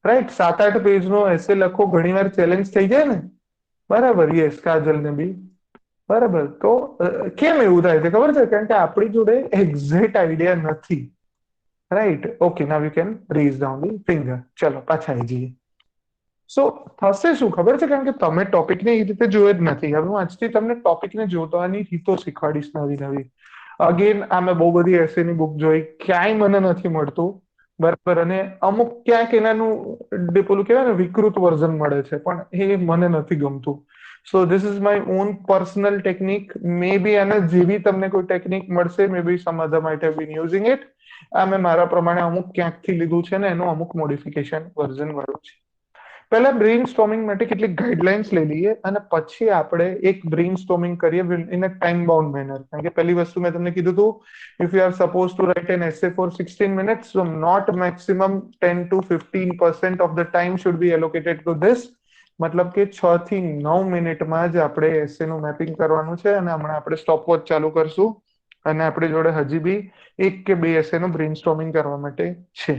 રાઈટ? 7-8 પેજનો એસે લખો ઘણીવાર ચેલેન્જ થઈ જાય ને? બરાબર, યસ, કાજલને બી. બરાબર, તો કેમ એવું થાય છે ખબર છે? કારણ કે આપણી જોડે એક્ઝેક્ટ આઈડિયા નથી, right? Okay, now you can raise down the finger. ચલો પાછા આવી જઈએ. સો થશે શું ખબર છે? કારણ કે તમે ટોપિકને એ રીતે જોયો જ નથી. હવે હું આજથી તમને ટોપિકને જોવાની રીતો શીખવાડીશ નવી નવી. અગેન આ મેં બહુ બધી એસેની બુક જોઈ, ક્યાંય મને નથી મળતું, બરાબર, અને અમુક ક્યાંક એનાનું પેલું કહેવાય ને વિકૃત વર્ઝન મળે છે, પણ એ મને નથી ગમતું. So this is my own personal technique. Maybe આના જેવી તમને કોઈ ટેકનિક મળશે, maybe some other might have been using it. આ મેં મારા પ્રમાણે અમુક ક્યાંકથી લીધું છે ને એનું અમુક મોડિફિકેશન વર્ઝન વાળું છે. પહેલા બ્રેઇન સ્ટોર્મિંગ માટે કેટલીક ગાઈડલાઇન્સ લઈ લઈએ અને પછી આપણે એક બ્રેઇન સ્ટોર્મિંગ કરીએ in a time bound manner. કારણ કે પહેલી વસ્તુ મેં તમને કીધું હતું, if you are suppose to write an essay for 16 minutes, so not maximum 10 to 15% of the time should be allocated to this. મતલબ કે 6 થી 9 મિનિટમાં જ આપણે એસેનું મેપિંગ કરવાનું છે. અને હમણાં આપણે સ્ટોપવોચ ચાલુ કરશું અને આપણી જોડે હજી બી 1 કે 2 એસેનું બ્રેઇન સ્ટોર્મિંગ કરવા માટે છે.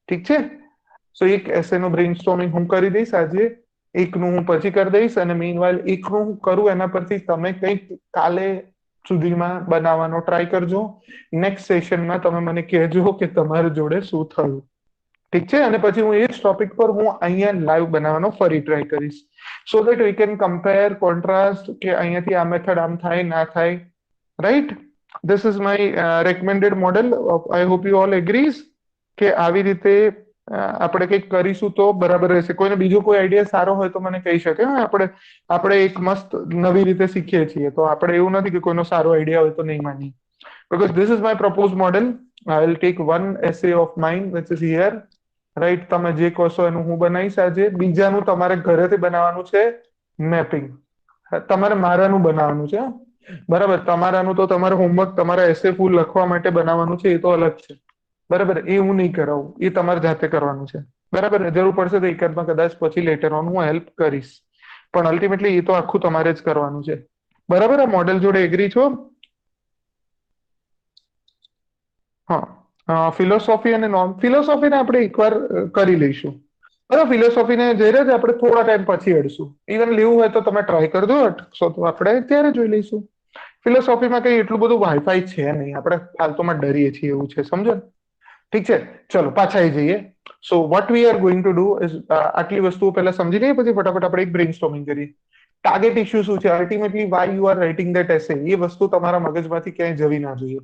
ઠીક છે? સો એક એસેનું બ્રેઇન સ્ટોર્મિંગ હું કરી દઈશ આજે, એકનું હું પછી કરી દઈશ, અને મીનવાઇલ એકનું હું કરું એના પરથી તમે કંઈક કાલે સુધીમાં બનાવવાનો ટ્રાય કરજો. નેક્સ્ટ સેશનમાં તમે મને કહેજો કે તમારી જોડે શું થયું. ઠીક છે? અને પછી હું એ જ ટોપિક પર હું અહીંયા લાઈવ બનાવવાનો ફરી ટ્રાય કરીશ, so that we can compare, contrast, કે અહીંયાથી આ મેથડ આમ થાય ના થાય, right? This is my recommended model. I hope you all agrees કે આવી રીતે આપણે કંઈક કરીશું તો બરાબર રહેશે. કોઈને બીજો કોઈ આઈડિયા સારો હોય તો મને કહી શકે. આપણે એક મસ્ત નવી રીતે શીખીએ છીએ, તો આપણે એવું નથી કે કોઈનો સારો આઈડિયા હોય તો નહીં માની. Because this is my proposed model. I will take one essay of mine which is here. Right? તમે જે કહેશો એનું હું બનાવીશ આજે. બીજાનું તમારે ઘરેથી બનાવવાનું છે મેપિંગ. તમારે મારાનું બનાવવાનું છે, બરાબર? તમારાનું તો તમારે હોમવર્ક તમારા એસે ફૂલ લખવા માટે બનાવવાનું છે, એ તો અલગ છે, બરાબર? એ હું નહીં કરાવું, એ તમારે જાતે કરવાનું છે, બરાબર? જરૂર પડશે તો એકાદમાં કદાચ પછી લેટર ઓન હું હેલ્પ કરીશ, પણ અલ્ટિમેટલી એ તો આખું તમારે જ કરવાનું છે, બરાબર? આ મોડેલ જોડે એગ્રી છો? હા, ફિલોસોફી અને નોન ફિલોસોફીને આપણે એકવાર કરી લઈશું, બરાબર? ફિલોસોફીને જઈ રહ્યા છે આપણે થોડા ટાઈમ પછી અડશું. ઇવન લેવું હોય તો તમે ટ્રાય કરજો, અટકશો તો આપણે ત્યારે જોઈ લઈશું. ફિલોસોફીમાં કઈ એટલું બધું વાઈફાઈ છે નહીં, આપણે ફાલતુમાં ડરીએ છીએ એવું છે, સમજો ને? ઠીક છે, ચલો પાછા આવી જઈએ. સો what we are going to do is, આટલી વસ્તુઓ પહેલા સમજી લઈએ, પછી ફટાફટ આપણે એક બ્રેઇનસ્ટોર્મિંગ કરીએ. ટાર્ગેટ ઇશ્યુ શું છે? Ultimately why you are writing that essay, એ વસ્તુ તમારા મગજમાંથી ક્યાંય જવી ના જોઈએ.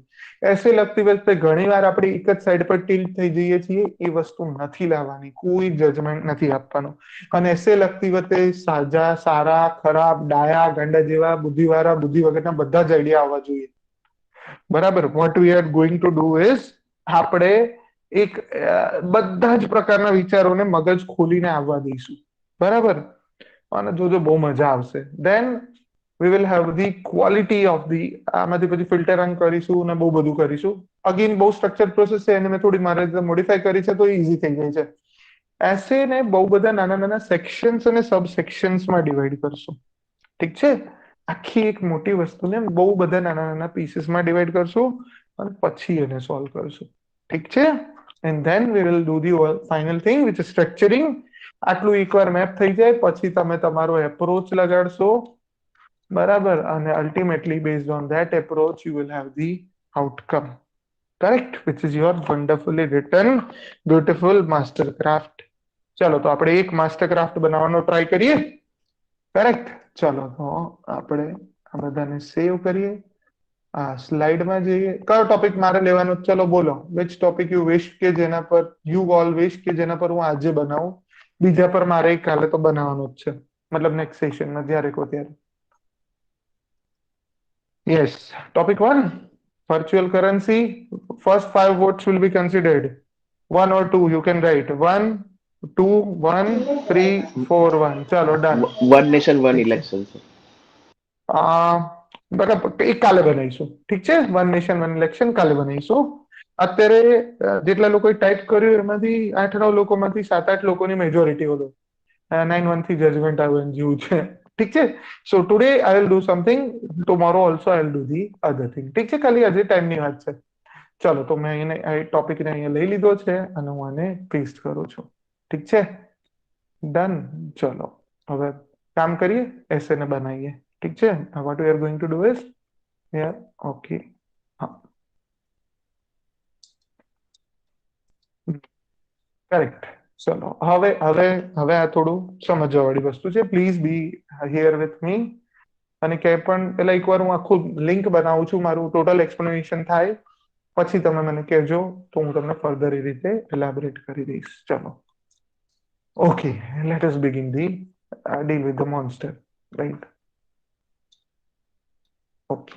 એસે લખતી વખતે ઘણી વાર આપણે એક જ સાઈડ પર ટિલ્ટ થઈ જઈએ છીએ, એ વસ્તુ નથી લાવવાની, કોઈ જજમેન્ટ નથી આપવાનું. અને એસે લખતી વખતે સાજા, સારા, ખરાબ, ડાયા, ગાંડા જેવા, બુદ્ધિવાળા, બુદ્ધિ વગરના બધા જ આઈડિયા આવવા જોઈએ, બરાબર? Vote we are going to do is આપણે એક બધા જ પ્રકારના વિચારોને મગજ ખોલીને આવવા દઈશું, બરાબર? અને જોજો બહુ મજા આવશે. Than we will have the quality of the, આમાંથી પછી ફિલ્ટરિંગ કરીશું અને બહુ બધું કરીશું. અગેન બહુ સ્ટ્રક્ચર પ્રોસેસ છે, એને મેં થોડી મારે રીતે મોડિફાઈ કરી છે તો ઈઝી થઈ જાય છે. એસે ને બહુ બધા નાના નાના સેક્શન્સ અને સબ સેક્શન્સમાં ડિવાઈડ કરશું, ઠીક છે? આખી એક મોટી વસ્તુને બહુ બધા નાના નાના પીસીસમાં ડિવાઈડ કરશું અને પછી એને સોલ્વ કરશું, ઠીક છે? And then we will do the final thing which is structuring. આટલું એકવાર મેપ થઈ જાય પછી તમે તમારો એપ્રોચ લગાડશો, બરાબર? અને ultimately based on that approach you will have the outcome, correct, which is your wonderfully written beautiful master craft. ચલો તો આપણે એક માસ્ટર ક્રાફ્ટ બનાવવાનો ટ્રાય કરીએ, કરેક્ટ? ચલો તો આપણે આ બધાને સેવ કરીએ, આ સ્લાઇડમાં જઈએ. કયો ટોપિક મારે લેવાનો? ચલો બોલો, વિચ ટોપિક યુ વિશ કે જેના પર યુ ઓલ વિશ કે જેના પર હું આજે બનાવું, બીજા પર મારે કાલે તો બનાવવાનું જ છે, મતલબ નેક્સ્ટ સેશનમાં જ્યારે કહો ત્યારે. Yes, topic 1, virtual currency. First 5 votes will be considered. 1 or 2 you can write. 1 2 1 3 4 1. ચાલો ડન. વન નેશન વન ઠીક છે. ઇલેક્શન છે. બરાબર, એક કાલે બનાવીશું, ઠીક છે? વન નેશન વન ઇલેક્શન કાલે બનાવીશું. અત્યારે જેટલા લોકોએ ટાઈપ કર્યું એમાંથી 8-9 લોકોમાંથી 7-8 લોકોની મેજોરિટી બોલો 9-1 થી જજમેન્ટ આવ્યું જેવું છે, ઠીક છે? So today I will do something, tomorrow also I will do the other thing, ઠીક છે? ખાલી આજે ટાઈમની વાત છે. ચલો તો મેં એને આ ટોપિકને અહીંયા લઈ લીધો છે અને હું આને પેસ્ટ કરું છું, ઠીક છે? ડન. ચલો હવે કામ કરીએ, એસે ને બનાવીએ, ઠીક છે? What we are going to do is here, okay, હા, કરેક્ટ. ચલો હવે હવે હવે આ થોડું સમજવા વાળી વસ્તુ છે, please be here with me. અને ક્યાંય પણ પેલા એકવાર હું આખું લિંક બનાવું છું, મારું ટોટલ એક્સપ્લેનેશન થાય પછી તમે મને કહેજો તો હું તમને ફર્ધર એ રીતે એલેબોરેટ કરી દઈશ. ચલો okay, let us begin the deal with the monster, right? Okay,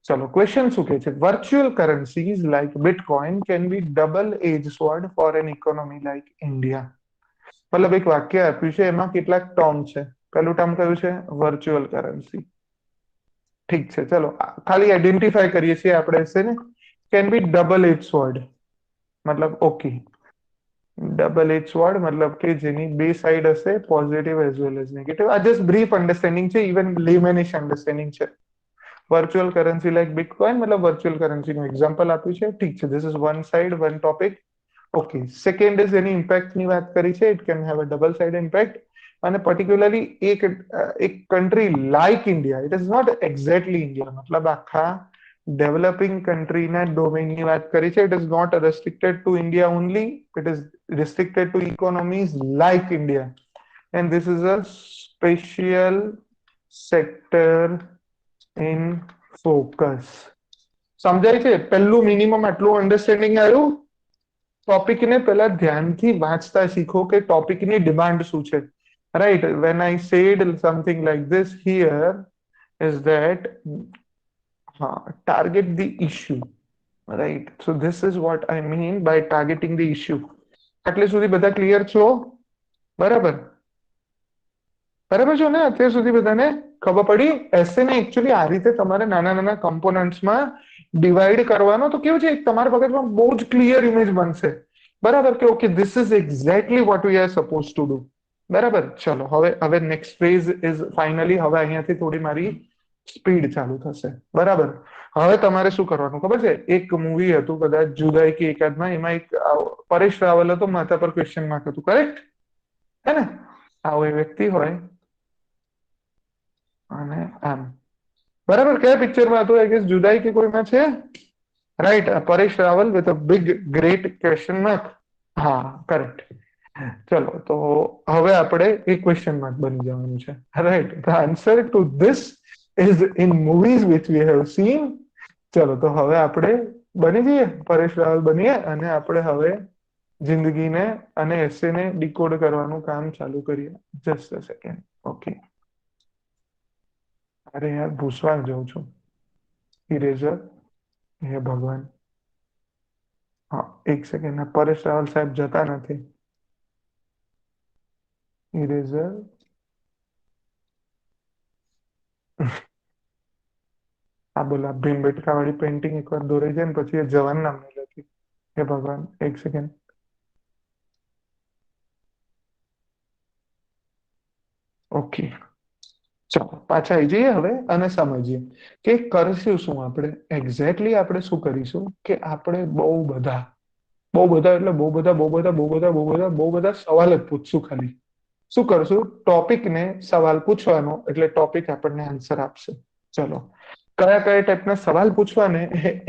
ચલો ક્વેશ્ચન શું કહે છે? Virtual currencies like bitcoin can be double edge sword for an economy like India. મતલબ એક વાક્ય આપ્યું છે, એમાં કેટલાક ટર્મ છે. પહેલું ટર્મ કયું છે? વર્ચ્યુઅલ કરન્સી, ઠીક છે? ચલો ખાલી આઈડેન્ટિફાઈ કરીએ છીએ આપણે છે ને, can be double edge sword, મતલબ ઓકે, ડબલ એજ સ્વોર્ડ મતલબ કે જેની બે સાઈડ હશે, positive as well as negative. આ જસ્ટ બ્રીફ અન્ડરસ્ટેન્ડિંગ છે, ઇવન લેમેનિશ અન્ડરસ્ટેન્ડિંગ છે. વર્ચ્યુઅલ કરન્સી લાઈક બિટકોઇન મતલબ વર્ચ્યુઅલ કરન્સીનું એક્ઝામ્પલ આપ્યું છે, ઠીક છે? This is one side, one topic. Okay, second is any ઇમ્પેક્ટની વાત કરી છે, it can have a double side impact. અને પર્ટિક્યુલરલી એક country like India, it is not exactly India, મતલબ આખા ડેવલપિંગ કન્ટ્રીના ડોમેનની વાત કરી છે. It is not restricted to India only, it is restricted to economies like India, and this is a special sector in focus. સમજાય છે? પહેલું મિનિમમ આટલું અન્ડરસ્ટેન્ડિંગ આવ્યું. ટોપિકને પહેલા ધ્યાનથી વાંચતા શીખો કે ટોપિકની ડિમાન્ડ શું છે, right? When I said something like this here is that target the issue, right? So this is what I mean by targeting the issue. આટલે સુધી બધા ક્લિયર છો? બરાબર બરાબર છો ને? અત્યાર સુધી બધાને ખબર પડી? એસે ને એકચ્યુઅલી આ રીતે તમારે નાના નાના કમ્પોનન્ટ્સમાં ડિવાઈડ કરવાનો તો કેવું છે, એક તમારા મગજમાં બહુ જ ક્લિયર ઇમેજ બનશે, બરાબર? કે okay this is exactly vote we are suppose to do, બરાબર? ચલો હવે નેક્સ્ટ ફેઝ ઇઝ ફાઇનલી, હવે અહીંયાથી થોડી મારી સ્પીડ ચાલુ થશે, બરાબર? હવે તમારે શું કરવાનું ખબર છે? એક મૂવી હતું કદાચ જુદાઈ કે એકાદમાં, એમાં એક પરેશ રાવલ હતો, માથા પર ક્વેશ્ચન માર્ક હતું, કરેક્ટ હે ને? આવો એ વ્યક્તિ હોય અને આમ, બરાબર? કયા પિક્ચરમાં હતું? આઈ ગેસ જુદાઈ કે કોઈમાં છે, right? Paresh Rawal with a big great question mark, હા કરેક્ટ. ચલો તો હવે આપણે એક ક્વેશ્ચન માર્ક બની જવાનું છે, right? The answer to this is in movies which we have seen. ચલો તો હવે આપણે બની જઈએ, પરેશ રાવલ બનીએ અને આપણે હવે જિંદગીને અને એસેને ડીકોડ કરવાનું કામ ચાલુ કરીએ. Just a second, okay. અરે યાર ભૂસવા જાઉં છું, ઇરેઝર, હે ભગવાન. હા, એક સેકન્ડ. પરેશ રાવલ સાહેબ જતા નથી. ઇરેઝર. આ બોલા ભીમબેટકા વાળી પેઇન્ટિંગ એકવાર દોરાઈ જાય ને પછી એ જવાન નામ નહીં લખી. હે ભગવાન, એક સેકન્ડ. ઓકે, ચાલો પાછા આવી જઈએ હવે અને સમજીએ કે કરશું શું આપણે. એક્ઝેક્ટલી આપણે શું કરીશું કે આપણે બહુ બધા એટલે બહુ બધા સવાલ જ પૂછશું. ખાલી શું કરશું, ટોપિકને સવાલ પૂછવાનો એટલે ટોપિક આપણને આન્સર આપશે. ચલો, કયા કયા ટાઈપના સવાલ પૂછવાને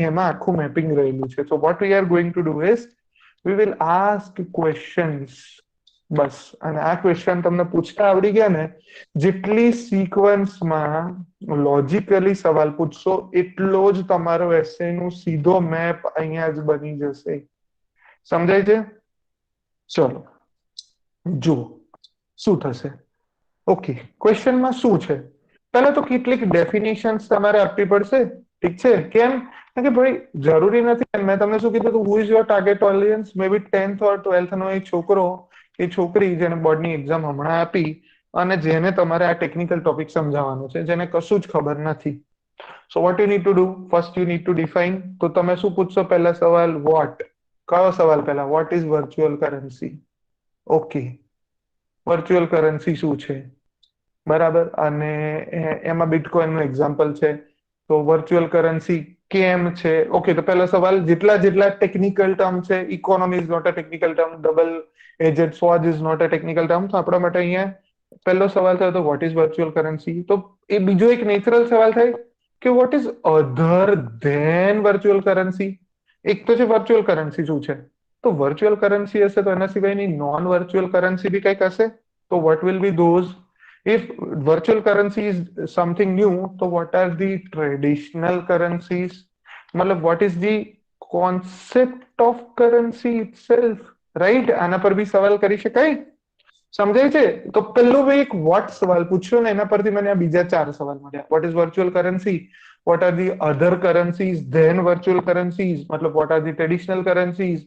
એમાં આખું મેપિંગ રહેલું છે. So what we are going to do is we will ask questions. બસ, અને આ ક્વેશ્ચન તમને પૂછતા આવડી ગયા ને, જેટલી સિક્વન્સમાં લોજિકલી સવાલ પૂછશો એટલો જ તમારો એસે નું સીધો મેપ અહીંયા જ બની જશે. સમજાય છે? ચલો જુઓ શું થશે. ઓકે, ક્વેશ્ચનમાં શું છે, પહેલા તો કેટલીક ડેફિનેશન્સ તમારે આપવી પડશે. ઠીક છે, કેમ? કારણ કે ભાઈ જરૂરી નથી. મેં તમને શું કીધું, who is your target audience? May be 10th or 12th નો એક છોકરો કે છોકરી જેને બોર્ડની એક્ઝામ હમણાં આપી અને જેને તમારે આ ટેકનિકલ ટોપિક સમજાવવાનો છે, જેને કશું જ ખબર નથી. So what you need to do, first you need to define. તો તમે શું પૂછશો પહેલા સવાલ? વોટ. કયો સવાલ પહેલા? Vote is virtual currency? Okay, virtual currency શું છે? બરાબર. અને એમાં બિટકોઇન નું એક્ઝામ્પલ છે. તો વર્ચ્યુઅલ કરન્સી કેમ છે? ઓકે, તો પહેલો સવાલ, જેટલા જેટલા ટેકનિકલ ટર્મ છે, economy is not a technical term, double edged સ્વોજ is not a technical term. તો આપણા માટે અહીંયા પહેલો સવાલ થયો તો વોટ ઇઝ વર્ચ્યુઅલ કરન્સી. તો એ બીજો એક નેચરલ સવાલ થાય કે what is other than virtual currency. એક તો છે વર્ચ્યુઅલ કરન્સી શું છે, તો વર્ચ્યુઅલ કરન્સી હશે તો એના સિવાયની નોન વર્ચ્યુઅલ કરન્સી બી કંઈક હશે. તો vote will B those? If virtual currency is something new, so what are the traditional currencies? मतलब what is the concept of currency itself? Right? આના પર બી સવાલ કરી શકાય. સમજાય છે? તો પેલું ભાઈ એક વોટ સવાલ પૂછ્યો ને એના પરથી મને આ બીજા 4 સવાલ મળ્યા. What is virtual currency? What are the other currencies than virtual currencies? મતલબ what are the traditional currencies?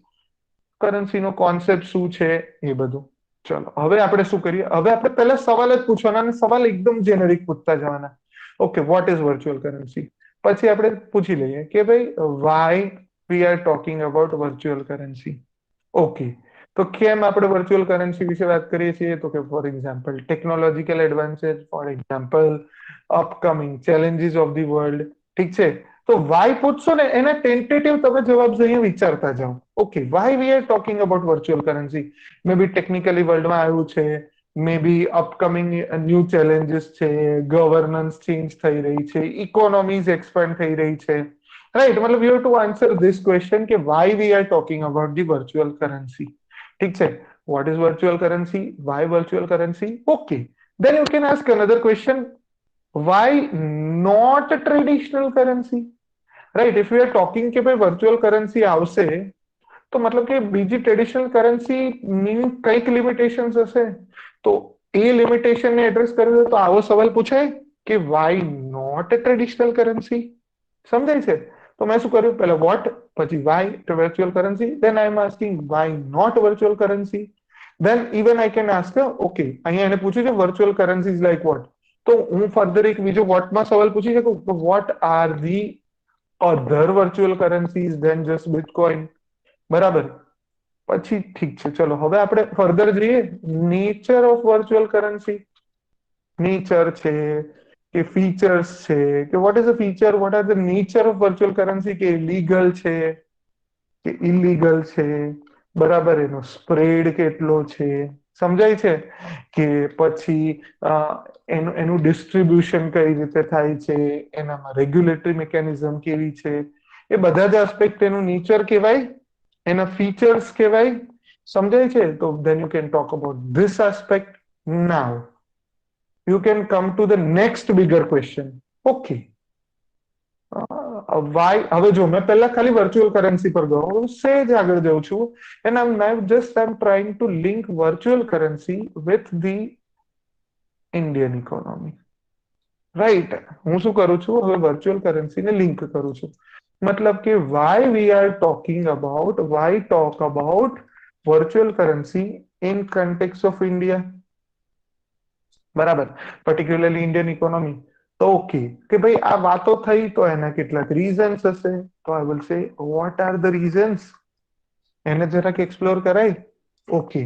કરન્સીનો કોન્સેપ્ટ શું છે એ બધું. ચલો હવે આપણે શું કરીએ, હવે આપણે પહેલા સવાલ જ પૂછવાના અને સવાલ એકદમ જેનરિક પૂછતા જવાના. Okay, vote is virtual currency? પછી આપણે પૂછી લઈએ કે ભાઈ Y we are talking about virtual currency. Okay, તો કેમ આપણે વર્ચ્યુઅલ કરન્સી વિશે વાત કરીએ છીએ, તો કે for example technological advances, for example upcoming challenges of the world. ઠીક છે, તો વાય પૂછશો ને એના ટેન્ટેટિવ તમે જવાબ અહીંયા વિચારતા જાઓ. Okay, why we are talking about virtual currency? May be technically વર્લ્ડમાં આવ્યું છે, may be upcoming new challenges છે, ગવર્નન્સ ચેન્જ થઈ રહી છે, ઇકોનોમીઝ એક્સપાન્ડ થઈ રહી છે. રાઈટ, મતલબ you have to answer this question કે why we are talking about the virtual currency. ઠીક છે, what is virtual currency, why virtual currency. Okay, then you can ask another question, why not traditional currency? Right, if we are talking કે ભાઈ virtual currency આવશે તો મતલબ કે બીજી traditional currency ની કઈક લિમિટેશન્સ હશે. તો એ લિમિટેશન ને એડ્રેસ કરવું તો આવો સવાલ પૂછાય કે વાય નોટ ટ્રેડિશનલ કરન્સી. સમજાય છે? તો મેં શું કર્યું, પહેલા વોટ, પછી why virtual currency, then I am asking why not virtual currency. Then even I can ask, okay અહીંયા એને પૂછ્યું છે virtual currency is like what, તો હું ફર્ધર એક બીજો વોટમાં સવાલ પૂછી શકું, what are the other virtual currencies then just bitcoin. બરાબર. પછી ઠીક છે, ચલો હવે આપણે ફર્ધર જઈએ. Nature of virtual currency. Nature છે કે ફીચર્સ છે, કે what is a feature, vote are the nature of virtual currency, કે લીગલ છે કે ઇલીગલ છે. બરાબર, એનો સ્પ્રેડ કેટલો છે. સમજાય છે? કે પછી એનું ડિસ્ટ્રીબ્યુશન કઈ રીતે થાય છે, એનામાં રેગ્યુલેટરી મિકેનિઝમ કેવી છે, એ બધા જ આસ્પેક્ટ એનું નેચર કહેવાય, એના ફીચર્સ કહેવાય. સમજાય છે? તો then you can talk about this aspect. Now you can come to the next bigger question. Okay, why. હવે જો મેં પહેલા ખાલી વર્ચ્યુઅલ કરન્સી પર ગયો, સેજ આગળ જાઉં છું and I'm trying to link virtual currency with the Indian economy. Right. હું શું કરું છું, હવે વર્ચ્યુઅલ કરન્સીને લિંક કરું છું. મતલબ કે why we are talking about, why talk about virtual currency in context of India, બરાબર, પર્ટિક્યુલરલી ઇન્ડિયન ઇકોનોમી. તો ઓકે, કે ભાઈ આ વાતો થઈ તો એના કેટલાક રીઝન્સ હશે. તો આઈ વિલ સે વોટ આર ધ રીઝન્સ, એને જરાક એક્સપ્લોર કરાય. Okay,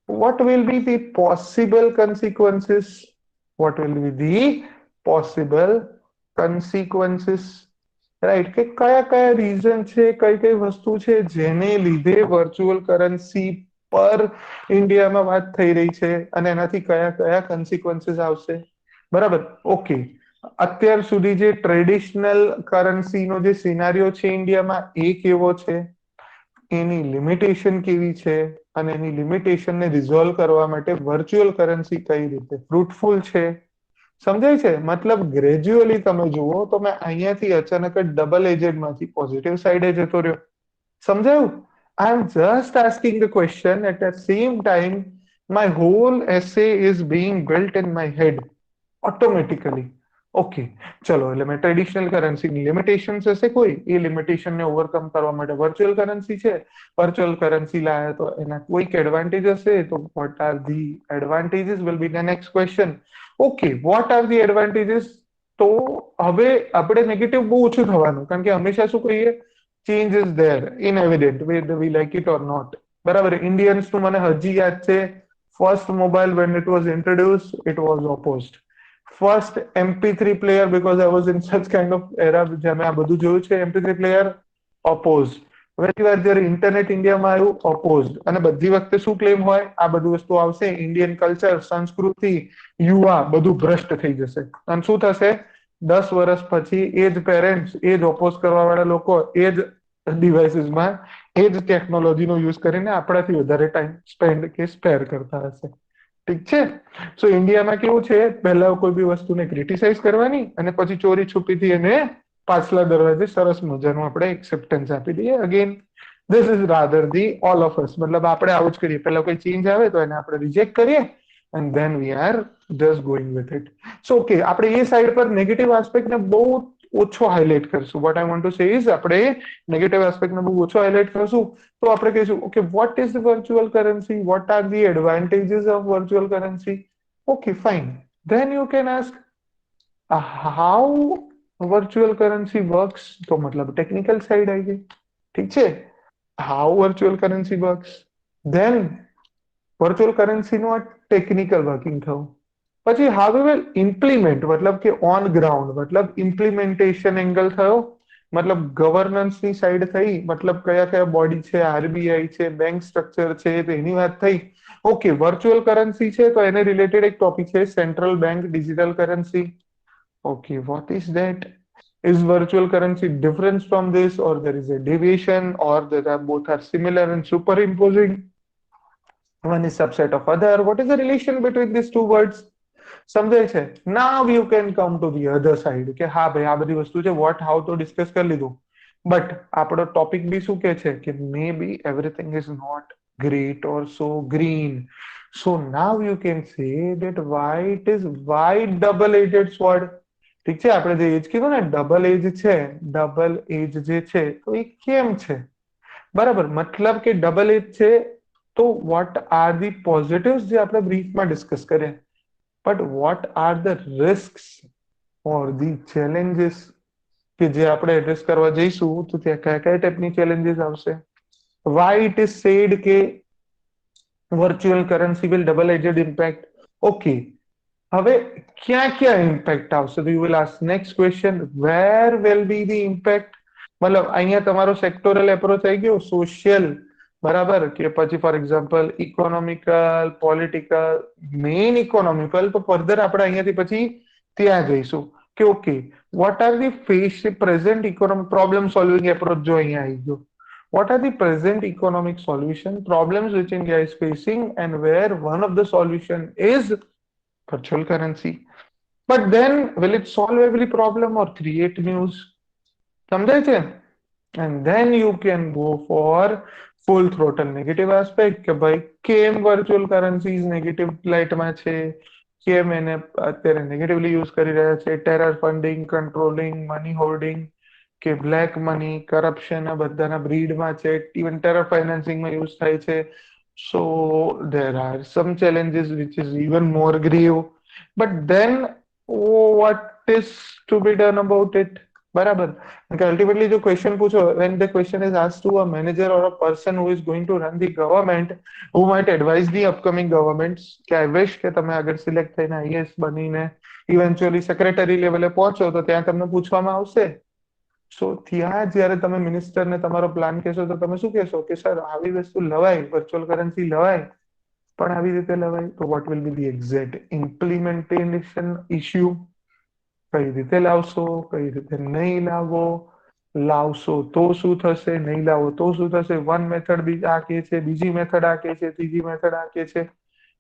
what will be the possible consequences, what will be the possible consequences, right, કે કયા કયા રીઝન છે, કઈ કઈ વસ્તુ છે જેને લીધે વર્ચ્યુઅલ કરન્સી પર ઇન્ડિયામાં વાત થઈ રહી છે અને એનાથી કયા કયા કન્સિક્વન્સીસ આવશે. બરાબર, ઓકે. અત્યાર સુધી જે ટ્રેડિશનલ કરન્સીનો જે સિનારીઓ છે ઇન્ડિયામાં એ કેવો છે, એની લિમિટેશન કેવી છે, અને એની લિમિટેશનને રિઝોલ્વ કરવા માટે વર્ચ્યુઅલ કરન્સી કઈ રીતે ફ્રૂટફુલ છે. સમજાય છે? મતલબ ગ્રેજ્યુઅલી તમે જુઓ તો મેં અહીંયાથી અચાનક જ ડબલ એજેડ માંથી પોઝિટિવ સાઈડે જતો રહ્યો. સમજાયું? I am just asking the question, at the same time my whole essay is being built in my head automatically. Okay, ચલો, એટલે મેં ટ્રેડિશનલ કરન્સીની લિમિટેશન હશે કોઈ, એ લિમિટેશનને ઓવરકમ કરવા માટે વર્ચ્યુઅલ કરન્સી છે. વર્ચ્યુઅલ કરન્સી લાયા તો એના કોઈક એડવાન્ટેજ હશે, તો vote are the advantages will be the next question. Okay, vote are the advantages. તો હવે આપણે નેગેટિવ બહુ ઓછું થવાનું, કારણ કે હંમેશા શું કહીએ, change is there in evident whether we like it or not. બરાબર, ઇન્ડિયન્સ નું મને હજી યાદ છે, first mobile when it was introduced it was opposed. First MP3 player, because I was in such kind of era જ્યાં મેં આ બધું જોયું છે, MP3 પ્લેયર ઓપોઝ. પહેલી વાર જ્યારે ઇન્ટરનેટ ઇન્ડિયામાં આવ્યું, ઓપોઝ. અને બધી વખતે શું ક્લેમ હોય, આ બધું વસ્તુ આવશે, ઇન્ડિયન કલ્ચર, સંસ્કૃતિ, યુવા બધું ભ્રષ્ટ થઈ જશે. અને શું થશે, 10 વર્ષ પછી એ જ પેરેન્ટ્સ, એ જ ઓપોઝ કરવા વાળા લોકો, એ જ ડિવાઇસીસમાં, એ જ ટેકનોલોજીનો યુઝ કરીને આપણાથી વધારે ટાઈમ સ્પેન્ડ કે સ્પેર કરતા હશે. ઠીક છે? સો ઇન્ડિયામાં કેવું છે, પહેલા કોઈ બી વસ્તુને ક્રિટિસાઇઝ કરવાની અને પછી ચોરી છુપીથી એને પાછલા દરવાજે સરસ મજાનું આપણે એક્સેપ્ટન્સ આપી દઈએ. Again this is rather the all of us, મતલબ આપણે આવું જ કરીએ, પહેલા કોઈ ચેન્જ આવે તો એને આપણે રિજેક્ટ કરીએ and then we are just going with it. So okay, આપણે એ સાઈડ પર નેગેટિવ આસ્પેક્ટને બહુ ઓછો હાઇલાઇટ કરશું. Vote I want to say is, આપણે નેગેટિવ આસ્પેક્ટને બહુ ઓછો હાઇલાઇટ કરશું. તો આપણે કહીશું, okay, vote is virtual currency, what are the advantages of virtual currency. Okay, fine. Then you can ask how virtual currency works. તો મતલબ ટેકનિકલ સાઈડ આવી ગઈ. ઠીક છે? How virtual currency works. Then virtual કરન્સીનું આ ટેકનિકલ વર્કિંગ થયું. પછી how we will implement, મતલબ કે ઓન ગ્રાઉન્ડ, મતલબ ઇમ્પ્લિમેન્ટેશન એંગલ થયો. મતલબ ગવર્નન્સની સાઈડ થઈ, મતલબ કયા કયા બોડી છે, આરબીઆઈ છે, બેંક સ્ટ્રક્ચર છે, તો એની વાત થઈ. ઓકે, વર્ચ્યુઅલ કરન્સી છે તો એને રિલેટેડ એક ટોપિક છે, central bank digital currency. Okay, what is that? Is virtual currency different from this, or there is a deviation, or that are both are similar and superimposing? One is subset of other. What is the relation between these two words? સમજાય છે? Now you can come to the other side, કે હા ભાઈ આ બધી વસ્તુ છે, what how તો ડિસ્કસ કરી લીધું. બટ આપણો ટોપિક બી શું કે છે, કે maybe everything is not great or so green. So now you can say that why it is, why double-edged sword. ઠીક છે, આપણે જે એજ કીધું ને, ડબલ એજ છે, ડબલ એજ જે છે તો એ કેમ છે. બરાબર, મતલબ કે ડબલ એજ છે, તો વોટ આર ધી પોઝિટિવ્સ જે આપણે બ્રીફમાં ડિસ્કસ કર્યા, but what are the risks or the challenges કે જે આપણે એડ્રેસ કરવા જઈશું, તો ત્યાં કયા કયા ટાઈપની ચેલેન્જીસ આવશે. વાય ઇટ ઇઝ સેડ કે virtual currency will double aged impact. Okay, હવે ક્યાં ક્યાં ઇમ્પેક્ટ આવશે, તો you will ask next question, where will be the impact. મતલબ અહીંયા તમારો સેક્ટોરલ એપ્રોચ આવી ગયો, સોશિયલ, બરાબર, કે પછી for example economical, political, main economical. તો ફર્ધર આપણે અહીંયાથી પછી ત્યાં જઈશું કે okay, vote are the face present economic problem solving approach, જો અહીંયા આવી ગયો. What are the present economic solution problems which India is facing, and where one of the solution is virtual currency? But then will it solve every problem or create news? સમજાય છે? And then you can go for full throttle negative aspect, કે ભાઈ કેમ virtual કરન્સીઝ negative લાઇટમાં છે, કેમ એને અત્યારે negatively use કરી રહ્યા છે, terror funding, controlling, money hoarding કે બ્લેક મની, કરપ્શન આ બધાના બ્રીડમાં છે, ઇવન ટેરર ફાઇનાન્સિંગમાં યુઝ થાય છે. સો there are some challenges which is even more grave, but then what is to be done about it? બરાબર. કે અલ્ટિમેટલી જો ક્વેશ્ચન પૂછો, when the question is asked to a manager or a person who is going to run the government, who might advise the upcoming governments, કે I wish કે તમે આગળ select થઈને IAS બનીને ઇવેન્ચ્યુઅલી સેક્રેટરી લેવલે પહોંચો તો ત્યાં તમને પૂછવામાં આવશે. સો ત્યાં જ્યારે તમે મિનિસ્ટરને તમારો પ્લાન કહેશો તો તમે શું કહેશો કે સર આવી વસ્તુ લવાય, વર્ચ્યુઅલ કરન્સી લવાય, પણ આવી રીતે લવાય તો vote will be the exact implementation issue, કઈ રીતે લાવશો, કઈ રીતે નહીં લાવો, લાવશો તો શું થશે, નહીં લાવો તો શું થશે. વન મેથડ આ કે છે, બીજી મેથડ આ કે છે, ત્રીજી મેથડ આ કે છે.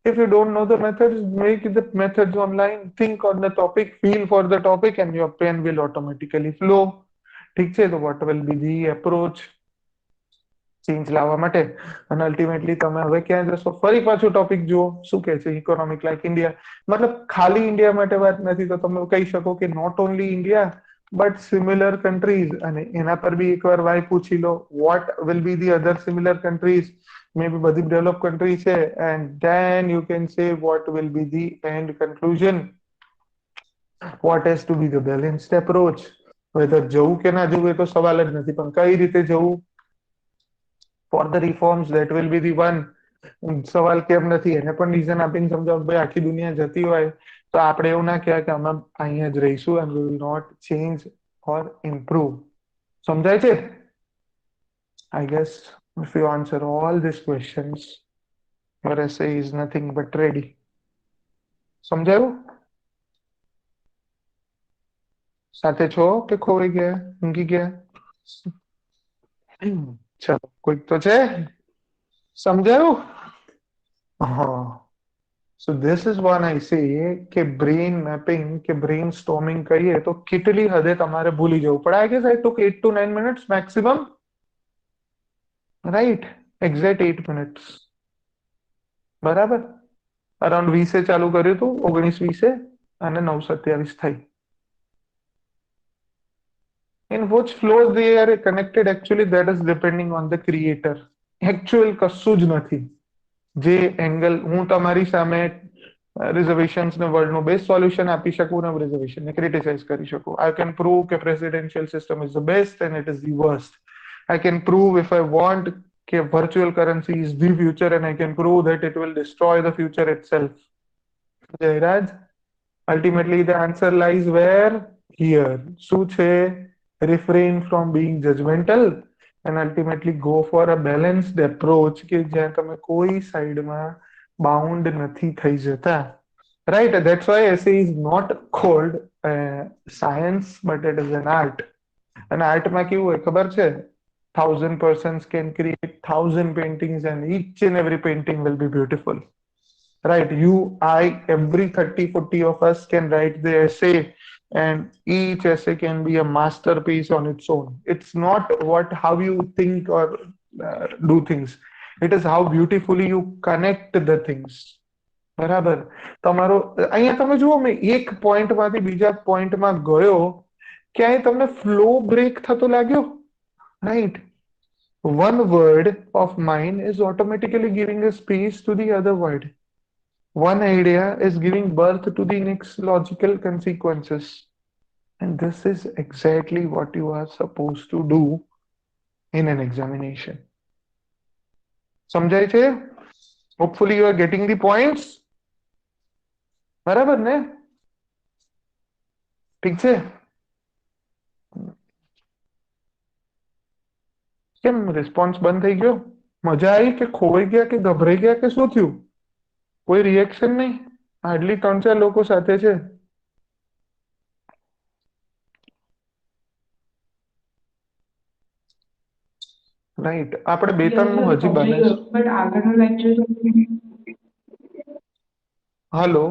If you don't know the methods, make the methods online, think on the topic, feel for the topic, and your pen will automatically flow. ઠીક છે, તો what will be the approach change લાવવા માટે? અને ultimately તમે હવે ક્યાં જશો? ફરી પાછું ટોપિક જુઓ, શું કહે છે? ઇકોનોમિક લાઈક ઇન્ડિયા, મતલબ ખાલી ઇન્ડિયા માટે વાત નથી, તો તમે કહી શકો કે not only India but similar countries, અને એના પર બી એકવાર વાય પૂછી લો, what will be the other similar countries, maybe બધી ડેવલપ કન્ટ્રી છે, and then you can say what will be the end conclusion, what has to be the balanced approach. Whether જવું કે ના જવું એ તો સવાલ જ નથી, પણ કઈ રીતે જવું for the reforms, that will be the one. સવાલ કેમ નથી એને પણ રીઝન આપીને સમજાવો. ભાઈ આખી દુનિયા જતી હોય તો આપણે એવું ના કહેવાય કે અમે અહીંયા જ રહીશું and we will not change or improve. સમજાય છે? I guess if you answer all these questions, your essay is nothing but ready. સમજાયું? સાથે છો કે ખોવાઈ ગયા, ઊંઘી ગયા? ચલો, કોઈક તો છે. સમજાયું? હા. સો ધીસ ઇઝ વન આઈ સે કે બ્રેઇન મેપિંગ કે બ્રેઇન સ્ટોમિંગ કહીએ તો કેટલી હદે તમારે ભૂલી જવું પડે. I guess I took 8 to 9 minutes maximum, right? Exact 8 minutes. બરાબર. અરાઉન્ડ 20 ચાલુ કર્યું હતું, 19-20 અને 9:27 થઈ. In which flows they are connected, actually that is depending on the creator. Actual કશું જ નથી. જે એંગલ હું તમારી સામે રિઝર્વેશન્સ ને વર્લ્ડ નું બેસ્ટ સોલ્યુશન આપી શકું ને રિઝર્વેશન ને ક્રિટિસાઇઝ કરી શકું. આઈ કેન પ્રૂવ કે presidential system is the best and it is the worst. I can prove if I want કે virtual currency is the future and I can prove that it will destroy the future itself. Jairaj, ultimately the answer lies where? Here. શું છે? Refrain from being judgmental and ultimately go for a balanced approach કે જ્યાં તમે કોઈ સાઈડમાં bound નથી થઈ જતા. Right? That's why essay is not called science, but it is an art. અને આર્ટમાં કેવું હોય ખબર છે? 1,000 persons can create 1,000 paintings and each and every painting will be beautiful. Right? You, I, every 30-40 of us can write the essay and each essay can be a masterpiece on its own. It's not how you think or do things. It is how beautifully you connect the things. બરાબર. તમારો અહીંયા તમે જુઓ, મેં એક પોઈન્ટમાંથી બીજા પોઈન્ટમાં ગયો, ક્યાંય તમને ફ્લો બ્રેક થતો લાગ્યો? Right? One word of mine is automatically giving a space to the other word. One idea is giving birth to the next logical consequences. And this is exactly what you are supposed to do in an examination. સમજાય છે? Hopefully you are getting the points. બરાબર ને? ઠીક છે? કેમ response બંધ થઈ ગયો? મજા આવી કે ખોવાઈ ગયા કે ગભરાઈ ગયા કે શું થયું? કોઈ રિએક્શન નહીં? હાર્ડલી 3-4 લોકો સાથે છે. રાઈટ. આપણે બે ત્રણ નું હજી બને. બટ આગળનો લેક્ચર હલો.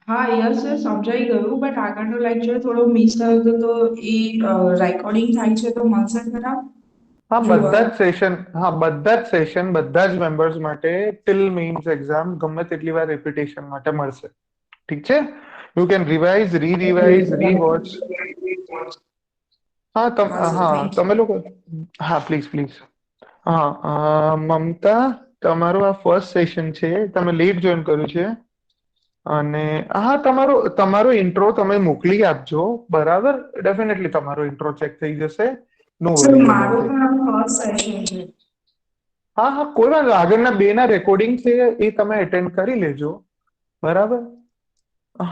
હા યસ સર સમજાઈ ગયું, બટ આગળનો લેક્ચર થોડો મિસ થયો હતો તો એ રેકોર્ડિંગ થાય છે તો મળશે ખરા? હા You are. બધા જ સેશન બધા જ મેમ્બર્સ માટે ટિલ મેઇન્સ એક્ઝામ ગમે તેટલી વાર રિપીટેશન માટે મળશે. ઠીક છે, you can revise revise rewatch. Sir. હા Thank you. તમે લોકો, હા પ્લીઝ પ્લીઝ. હા મમતા, તમારું આ ફર્સ્ટ સેશન છે, તમે લેટ જોઈન કર્યું છે. અને હા તમારો ઇન્ટ્રો તમે મોકલી આપજો, બરાબર, ડેફિનેટલી તમારો ઇન્ટ્રો ચેક થઈ જશે, નો સર વરીઝ મારું અબાઉટ ઇટ. પણ ફર્સ્ટ સેશન છે. હા હા કોઈ વાંધો, આગળના બે ના રેકોર્ડિંગ છે એ તમે એટેન્ડ કરી લેજો, બરાબર.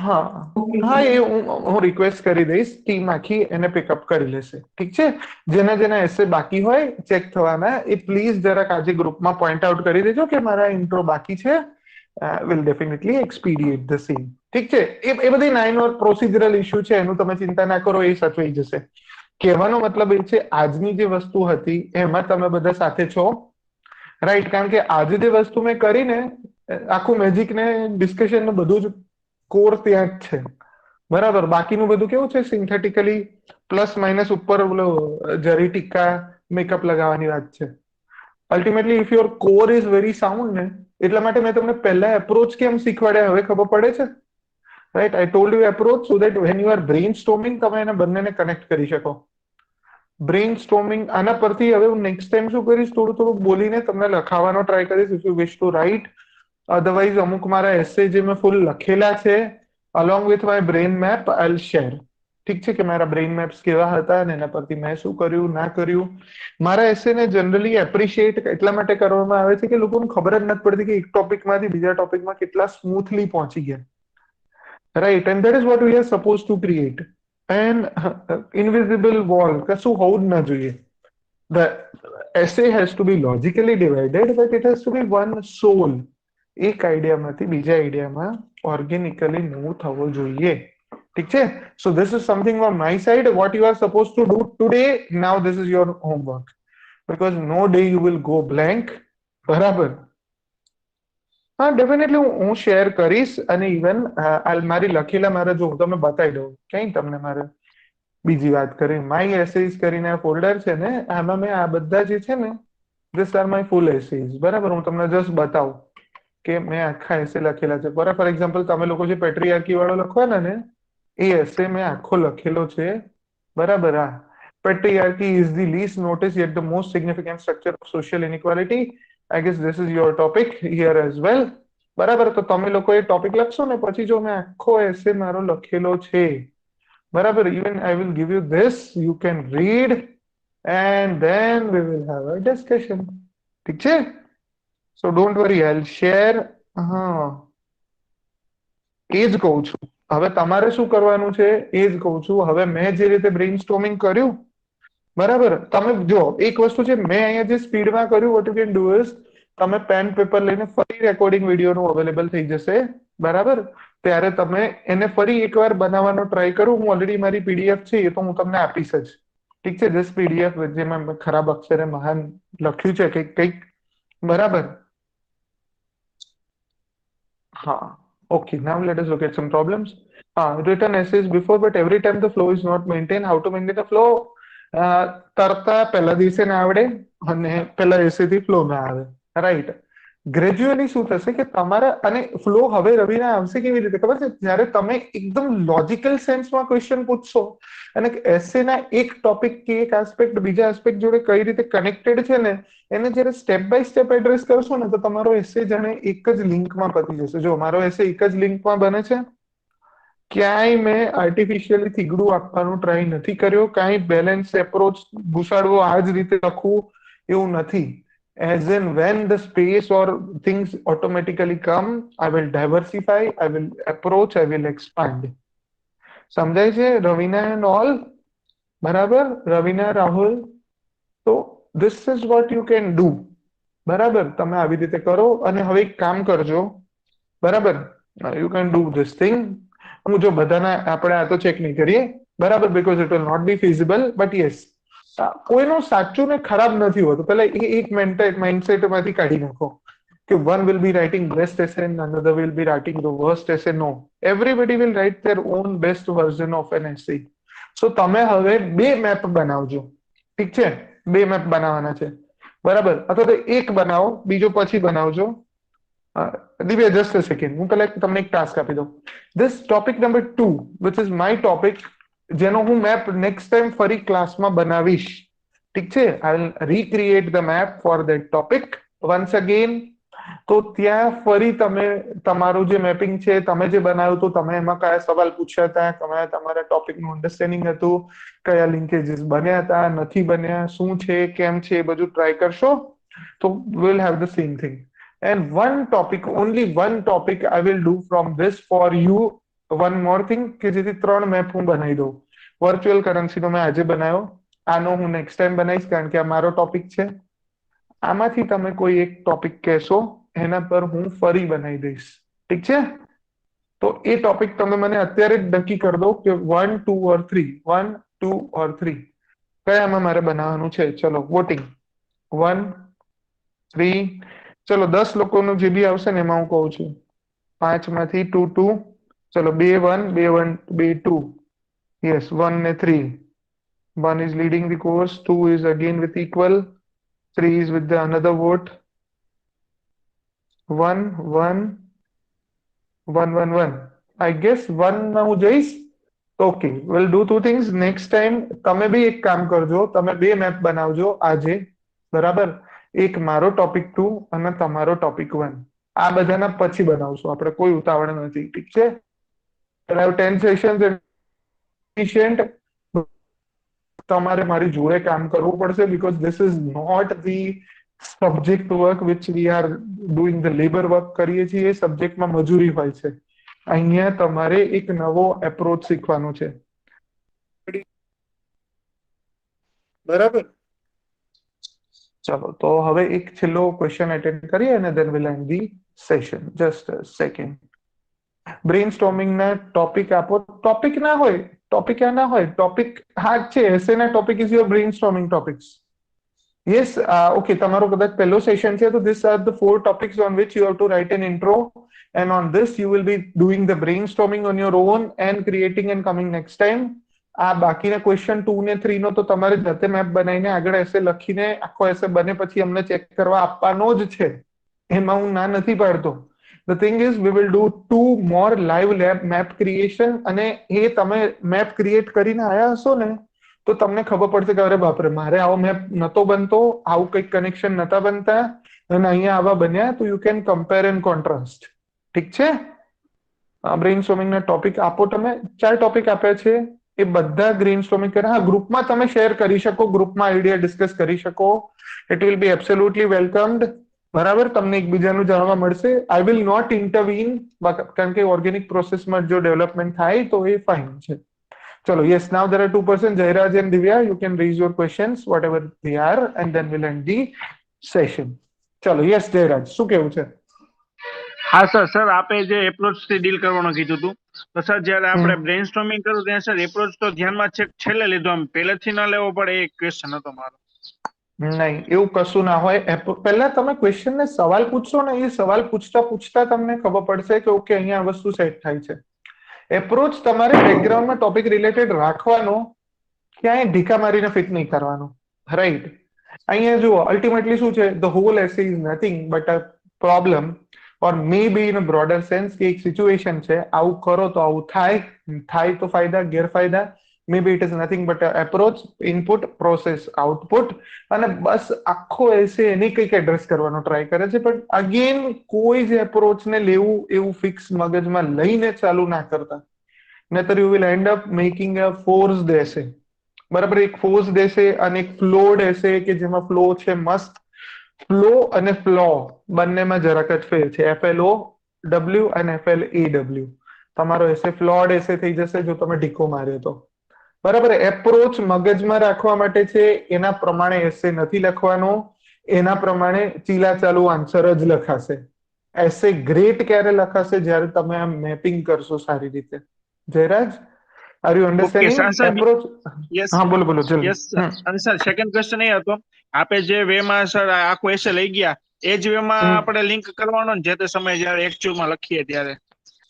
હા ઓકે હા સર. એ હું રિક્વેસ્ટ કરી દઈશ, ટીમ આખી એને પિકઅપ કરી લેશે, ઠીક છે. જેના જેના એસે બાકી હોય ચેક થવાના, એ પ્લીઝ જરાક આજે ગ્રુપમાં પોઈન્ટ આઉટ કરી દેજો કે મારા ઇન્ટ્રો બાકી છે, વિલ ડેફિનેટલી એક્સપીડિએટ ધ સેમ. ઠીક છે, એ બધી નાઇન ઓર પ્રોસિજરલ ઇસ્યુ છે, એનું તમે ચિંતા ના કરો, એ સચવાઈ જશે. કહેવાનો મતલબ એ છે, આજની જે વસ્તુ હતી એમાં તમે બધા સાથે છો, રાઈટ. કારણ કે આજે જે વસ્તુ મેં કરીને આખું મેજિક ને ડિસ્કશન ને બધું જ કોર ત્યાં જ છે, બરાબર. બાકીનું બધું કેવું છે, સિન્થેટિકલી પ્લસ માઇનસ ઉપર ઓલો જરી ટીકા મેકઅપ લગાવવાની વાત છે. Ultimately if your core is very sound ને, એટલા માટે મેં તમને પહેલા એપ્રોચ કેમ શીખવાડ્યા હવે ખબર પડે છે, right. I told you approach so that when you are brain storming તમે એને બંનેને કનેક્ટ કરી શકો. બ્રેઇન સ્ટોર્મિંગ આના પરથી હવે હું નેક્સ્ટ ટાઈમ શું કરીશ, થોડું થોડું બોલીને તમને લખાવાનો ટ્રાય કરીશ, if you wish to write. Otherwise અમુક મારા એસે જે મેં ફૂલ લખેલા છે along with my brain map I will share. ઠીક છે, કે મારા બ્રેઇન મેપ્સ કેવા હતા અને એના પરથી મેં શું કર્યું ના કર્યું. મારા એસેને જનરલી એપ્રિશિએટ એટલા માટે કરવામાં આવે છે કે લોકોને ખબર જ નથી પડતી કે એક ટોપિકમાંથી બીજા ટોપિકમાં કેટલા સ્મૂથલી પહોંચી ગયા, right. And that is what we are suppose to create. And invisible wall કશું હોવું જ ના જોઈએ. The essay has to be logically divided, but it has to be one soul. એક આઈડિયામાંથી બીજા આઈડિયામાં ઓર્ગેનિકલી મૂવ થવો જોઈએ, ઠીક છે. સો this is something on my side what you are supposed to do today. Now this is your homework, because no day you will go blank, બરાબર. હા definitely હું શેર કરીશ, અને ઇવન મારી લખેલા મારે જો હું તમને બતાવી દઉં ક્યાંય તમને મારે બીજી વાત કરી, માય એસેઝ કરીને ફોલ્ડર છે ને, આમાં મેં આ બધા જે છે ને, ધીસ આર માય ફૂલ એસેઝ, બરાબર. હું તમને જસ્ટ બતાવું કે મેં આખા એસે લખેલા છે, બરાબર. ફોર એક્ઝામ્પલ તમે લોકો જે પેટ્રીઆર્કી વાળો લખવાના ને, એ એસે મેં આખો લખેલો છે, બરાબર. આ patriarchy is the least noticed yet the most significant structure of social inequality. I guess this is your topic here as well, બરાબર. તો તમે લોકો એ ટોપિક લખશો ને પછી જો મેં આખો એસે મારો લખેલો છે, બરાબર. Even I will give you this, you can read and then we will have a discussion, ઠીક છે. સો don't worry, I will share. હા એ જ કહું છું, હવે તમારે શું કરવાનું છે એ જ કહું છું. હવે મેં જે રીતે બ્રેઇન સ્ટોર્મિંગ કર્યું, બરાબર. તમે જો એક વસ્તુ છે, મેં અહીંયા જે સ્પીડમાં કર્યું, vote you can do is તમે પેન પેપર લઈને ફરી રેકોર્ડિંગ વિડીયોનું અવેલેબલ થઈ જશે, બરાબર. ત્યારે તમે એને ફરી એકવાર બનાવવાનો ટ્રાય કરો. હું ઓલરેડી મારી પીડીએફ છે એ તો હું તમને આપીશ જ, ઠીક છે. જસ્ટ પીડીએફ જેમાં મેં ખરાબ અક્ષરે મહાન લખ્યું છે કંઈક કંઈક, બરાબર. હા okay, now let us look at some problems. Written essays before, but every time the flow is not maintained. How to maintain the flow? તરતા પહેલા દિવસે ના આવડે અને પહેલા એસેથી ફ્લો ના આવે, રાઈટ. ગ્રેજ્યુઅલી શું થશે કે તમારા, અને ફ્લો હવે રવિના આવશે કેવી રીતે ખબર છે, જ્યારે તમે એકદમ લોજિકલ સેન્સમાં ક્વેશ્ચન પૂછશો અને એસેના એક ટોપિક કે એક આસ્પેક્ટ બીજા આસ્પેક્ટ જોડે કઈ રીતે કનેક્ટેડ છે ને, એને જ્યારે સ્ટેપ બાય સ્ટેપ એડ્રેસ કરશો ને, તો તમારો એસે જાણે એક જ લિંકમાં પતી જશે. જો મારો એસે એક જ લિંકમાં બને છે, ક્યાંય મેં આર્ટિફિશિયલી થીગડું આપવાનું ટ્રાય નથી કર્યો, કાંઈ બેલેન્સ એપ્રોચ ઘુસાડવો આ જ રીતે લખવું એવું નથી. As an when the space or things automatically come, I will diversify, I will approach, I will expand. સમજાય છે રવિના એન્ડ ઓલ, બરાબર. રવિના, રાહુલ, તો this is what you can do, બરાબર. તમે આવી રીતે કરો. અને હવે એક કામ કરજો, બરાબર. You can do this thing. હું જો બધાના આપણે આ તો ચેક નહીં કરીએ, બરાબર, because it will not be feasible, but yes, કોઈનું સાચું ને ખરાબ નથી હોતું. પહેલા એ એક માઇન્ડસેટમાંથી કાઢી નાખો કે one will be writing best essay and another will be writing the worst essay. No, everybody will write their own best version of an essay. So તમે હવે બે મેપ બનાવજો, ઠીક છે. બે મેપ બનાવવાના છે, બરાબર? અથવા તો એક બનાવો, બીજો પછી બનાવજો. દિવ્યા, જસ્ટ અ સેકન્ડ, હું પહેલા તમને એક ટાસ્ક આપી દઉં. This topic number 2 which is my topic, જેનો હું મેપ નેક્સ્ટ ટાઈમ ફરી ક્લાસમાં બનાવીશ. ઠીક છે? I will recreate the map for that topic once again. તો ત્યાં ફરી તમે તમારું જે મેપિંગ છે, તમે જે બનાવ્યું હતું, તમે એમાં કયા સવાલ પૂછ્યા હતા, તમારા ટોપિકનું અન્ડરસ્ટેન્ડિંગ હતું, કયા લિંકેજીસ બન્યા હતા, નથી બન્યા, શું છે, કેમ છે, એ બધું ટ્રાય કરશો. તો will have the same thing. And one topic, only one topic I will do from this for you. One more thing, કે જેથી 3 મેપ હું બનાવી દઉં. વર્ચ્યુઅલ કરન્સીનો મેં આજે બનાવ્યો, આનો હું નેક્સ્ટ ટાઈમ બનાવીશ, કારણ કે આ મારો ટોપિક છે. આમાંથી તમે કોઈ એક ટોપિક કહેશો, એના પર હું ફરી બનાવી દઈશ. ઠીક છે? તો એ ટોપિક તમે મને અત્યારે જ નક્કી કરી દો કે 1, 2 or 3, 1, 2 or 3 કયામાં મારે બનાવવાનું છે. ચલો વોટિંગ. 1, 3, ચલો 10 લોકોનું જે બી આવશે ને એમાં હું કહું છું. 5 માંથી 2, 2, ચલો 2, 1, 2, 1, 2, 2. યસ, 1 ને 3. 1 is leading the course, 2 is again with equal, 3 is with the another vote. 1, 1, 1, 1, 1. I guess 1 માં હું જઈશ. Okay, we'll do two things. Next time તમે બી એક કામ કરજો, તમે બે મેપ બનાવજો આજે, બરાબર? એક મારો ટોપિક 2 અને તમારો ટોપિક 1. આ બધાના પછી બનાવશું, આપણે કોઈ ઉતાવળ નથી. ઠીક છે? 10 સેશન્સ એફિશિયન્ટ. તમારે મારી જોડે કામ કરવું પડશે, because this is not the subject work which we are doing the labour work કરીએ છીએ. એ સબ્જેક્ટમાં મજૂરી હોય છે. અહીંયા તમારે એક નવો એપ્રોચ શીખવાનો છે, બરાબર? ચલો, તો હવે એક છેલ્લો ક્વેશ્ચન એટેન્ડ કરીએ અને then will end the session. Just a second. Brainstorming ના ટોપિક આપો. ટોપિક ના હોય, ટોપિક ના હોય, ટોપિક હા છે. એસે ના topic is your brainstorming topics. Yes, okay, તમારો કદાચ પહેલો સેશન છે, તો this are the 4 topics on which you have to write an intro, and on this you will be doing the brainstorming on your own and creating and coming next time. આ બાકીના question 2 ને 3 નો તો તમારે જાતે map બનાવીને આગળ એસે લખીને આખો એસે બને પછી અમને ચેક કરવા આપવાનો જ છે. એમાં હું ના નથી પાડતો. The thing is, we will do 2 more live lab map creation, અને એ તમે મેપ ક્રિએટ કરીને આયા હશો ને, તો તમને ખબર પડશે કે અરે બાપરે, મારે આવો મેપ નતો બનતો, આવું કંઈક કનેક્શન નતા બનતા, અને અહીંયા આવા બન્યા. તો you can compare and contrast. ઠીક છે? બ્રેઇનસ્ટોર્મિંગ ના ટોપિક આપો. તમે 4 ટોપિક આપ્યા છે, એ બધા બ્રેઇનસ્ટોર્મિંગ કરે. હા, ગ્રુપમાં તમે શેર કરી શકો, ગ્રુપમાં આઈડિયા ડિસ્કસ કરી શકો. It will B absolutely વેલકમ્ડ. બરાબર? તમને એકબીજાનું જાણવા મળશે. આઈ વિલ નોટ ઇન્ટરવીન, કારણ કે ઓર્ગેનિક પ્રોસેસમાં જો ડેવલપમેન્ટ થાય તો એ ફાઇન છે. ચલો, yes, now there are 2 persons, Jairaj and Divya. You can raise your questions, whatever they are, and then we'll end the session. ચલો, યસ જયરાજ, શું કેવું છે? હા સર, આપે જે એપ્રોચ થી ડીલ કરવાનું કીધું હતું, તો સર જ્યારે આપણે બ્રેઇનસ્ટોર્મિંગ કર્યું ત્યાં સર એપ્રોચ તો ધ્યાનમાં છેલ્લે લીધો, આમ પહેલેથી ન લેવો પડે, એ ક્વેશ્ચન હતો મારો. નહીં, એવું કશું ના હોય. પહેલા તમે ક્વેશ્ચન ને સવાલ પૂછશો ને, એ સવાલ પૂછતા પૂછતા તમને ખબર પડશે કે ઓકે, અહીંયા આ વસ્તુ સેટ થાય છે. એપ્રોચ તમારે બેકગ્રાઉન્ડમાં ટોપિક રિલેટેડ રાખવાનો, ક્યાંય ઢીકા મારીને ફિટ નહીં કરવાનો, રાઈટ? અહીંયા જુઓ, અલ્ટિમેટલી શું છે, the whole essay is nothing but a problem, or may be in a broader sense, કે એક સિચ્યુએશન છે, આવું કરો તો આવું થાય, થાય તો ફાયદા, ગેરફાયદા. May be it is nothing but approach, input, process, output, અને બસ આખો એસે એને કંઈક એડ્રેસ કરવાનો ટ્રાય કરે છે. પણ અગેન, કોઈ જ એપ્રોચને લેવું એવું ફિક્સ મગજમાં લઈને ચાલુ ના કરતા, નહીતર you will end up making a forced essay. બરાબર? એક ફોર્સ્ડ એસે અને એક ફ્લોડ એસે, કે જેમાં ફ્લો છે મસ્ત. ફ્લો અને ફ્લો બંનેમાં જરાક જ ફેર છે. FLOW અને FLAW. તમારો એસે ફ્લોડ એસે થઈ જશે જો તમે ઢીકો માર્યો તો. બરાબર? એપ્રોચ મગજમાં રાખવા માટે છે, એના પ્રમાણે એસે નથી લખવાનો, એના પ્રમાણે ચીલા ચાલુ આન્સર જ લખાશે. એસે ગ્રેટ ક્યારે લખાશે? જ્યારે તમે આ મેપિંગ કરશો સારી રીતે. Jayraj, are you understanding approach? હા, બોલો બોલો જલ્દી. Yes sir. અને સર સેકન્ડ ક્વેશ્ચન એ હતો, આપે જે વે માં સર આખો એસે લઈ ગયા, એ જ વે માં આપણે લિંક કરવાનો ને જે તે સમય જ્યારે એક્ચ્યુઅલ માં લખીએ ત્યારે,